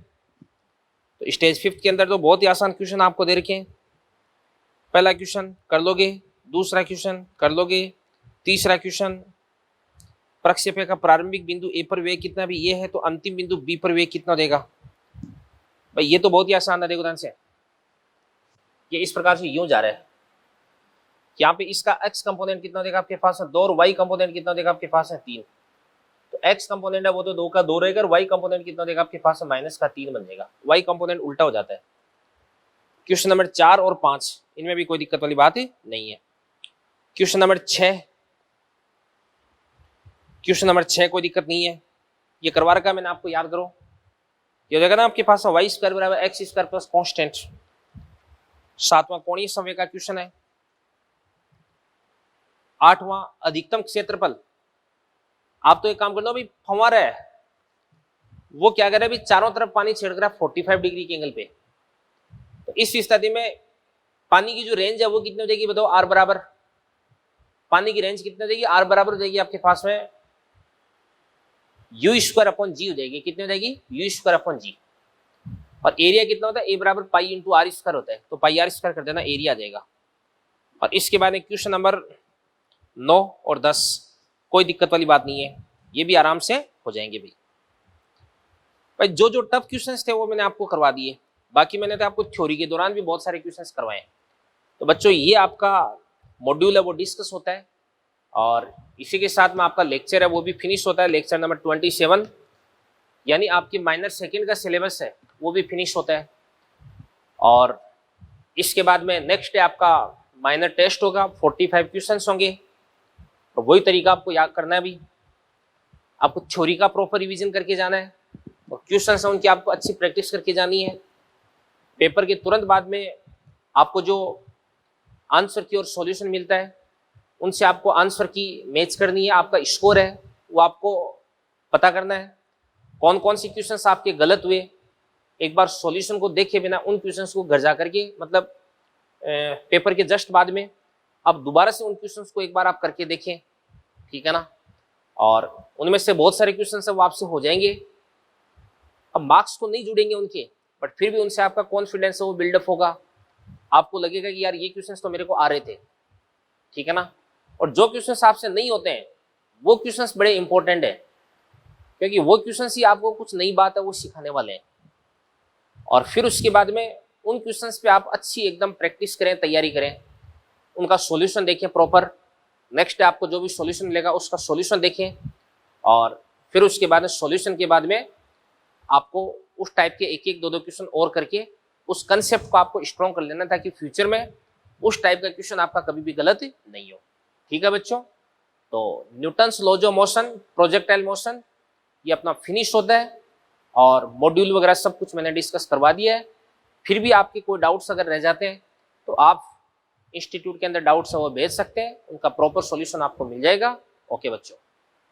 तो स्टेज 5 के अंदर तो बहुत ही आसान क्वेश्चन आपको दे रखे हैं। पहला क्वेश्चन कर लोगे, दूसरा क्वेश्चन कर लोगे, तीसरा क्वेश्चन प्रक्षेपण का प्रारंभिक बिंदु ए पर वेग कितना भी ये है तो अंतिम बिंदु बी पर वेग कितना देगा। भाई ये तो बहुत ही आसान है, देखो ध्यान से, ये इस प्रकार से यूं जा रहा है। यहाँ पे इसका x कंपोनेंट कितना देगा आपके पास है 2 और y कंपोनेंट कितना देगा आपके पास है 3। तो x कंपोनेंट है वो तो 2 का 2 रहेगा और y कंपोनेंट कितना देगा आपके पास है माइनस का 3 बन जाएगा। y कंपोनेंट उल्टा हो जाता है। क्वेश्चन नंबर 4 और 5 इनमें भी कोई दिक्कत वाली बात ही नहीं है। क्वेश्चन नंबर 6, क्वेश्चन नंबर 6 कोई दिक्कत नहीं है, ये करवा रखा है मैंने, आपको याद करो। ये हो जाएगा ना आपके पास वाई स्क्वायर बराबर एक्स स्क्वायर प्लस कॉन्स्टेंट। 7वां कोणीय संवेग का क्वेश्चन है। 8वां अधिकतम क्षेत्रफल। आप तो एक काम कर लो, अभी फंवारा है वो क्या कर रहा है अभी, चारों तरफ पानी छेड़ रहा है 45 डिग्री के एंगल पे। तो इस स्थिति में पानी की जो रेंज है वो कितनी हो जाएगी बताओ, आर बराबर, पानी की रेंज कितनी हो जाएगी, आर बराबर हो जाएगी आपके पास में यू स्क्वायर अपॉन जी हो जाएगी। कितनी हो जाएगी, यू स्क्वायर अपॉन जी। और एरिया कितना होता है, ए बराबर पाई इंटू आर स्क्वायर होता है, तो पाई आर स्क्वायर कर देना, एरिया आ जाएगा। और इसके बाद क्वेश्चन नंबर 9 और 10 कोई दिक्कत वाली बात नहीं है, ये भी आराम से हो जाएंगे भाई। जो जो टफ क्वेश्चंस थे वो मैंने आपको करवा दिए, बाकी मैंने तो आपको थ्योरी के दौरान भी बहुत सारे क्वेश्चंस करवाए। तो बच्चों ये आपका मॉड्यूल है वो डिस्कस होता है और इसी के साथ में आपका लेक्चर है वो भी फिनिश होता है। लेक्चर नंबर 27 यानी आपकी माइनर सेकंड का सिलेबस है वो भी फिनिश होता है। और इसके बाद में नेक्स्ट डे आपका माइनर टेस्ट होगा, 45 क्वेश्चंस होंगे। और वही तरीका आपको याद करना है भी, आपको थ्योरी का प्रॉपर रिवीजन करके जाना है और क्वेश्चंस हैं उनकी आपको अच्छी प्रैक्टिस करके जानी है। पेपर के तुरंत बाद में आपको जो आंसर की और सॉल्यूशन मिलता है उनसे आपको आंसर की मैच करनी है। आपका स्कोर है वो आपको पता करना है, कौन कौन सी क्वेश्चंस आपके गलत हुए। एक बार सॉल्यूशन को देखे बिना उन क्वेश्चंस को घर जा करके, मतलब पेपर के जस्ट बाद में आप दोबारा से उन क्वेश्चंस को एक बार आप करके देखें, ठीक है ना। और उनमें से बहुत सारे क्वेश्चंस वो आपसे हो जाएंगे। अब मार्क्स तो नहीं जुड़ेंगे उनके, बट फिर भी उनसे आपका कॉन्फिडेंस है वो बिल्डअप होगा। आपको लगेगा कि यार ये क्वेश्चंस तो मेरे को आ रहे थे, ठीक है ना। और जो क्वेश्चंस आपसे नहीं होते हैं वो क्वेश्चंस बड़े इंपॉर्टेंट है, क्योंकि वो क्वेश्चंस ही आपको कुछ नई बात है वो सिखाने वाले हैं। और फिर उसके बाद में उन क्वेश्चंस पे आप अच्छी एकदम प्रैक्टिस करें, तैयारी करें, उनका सॉल्यूशन देखें प्रॉपर। नेक्स्ट डे आपको जो भी सॉल्यूशन मिलेगा उसका सॉल्यूशन देखें और फिर उसके बाद में सॉल्यूशन के बाद में आपको उस टाइप के एक एक दो दो क्वेश्चन और करके उस कंसेप्ट को आपको स्ट्रॉन्ग कर लेना, ताकि फ्यूचर में उस टाइप का क्वेश्चन आपका कभी भी गलत नहीं हो, ठीक है बच्चों। तो Newton's laws of motion, projectile motion, ये अपना फिनिश होता है और मॉड्यूल वगैरह सब कुछ मैंने डिस्कस करवा दिया है। फिर भी आपके कोई डाउट्स अगर रह जाते हैं तो आप इंस्टीट्यूट के अंदर डाउट्स है वो भेज सकते हैं, उनका प्रॉपर सॉल्यूशन आपको मिल जाएगा। ओके बच्चों।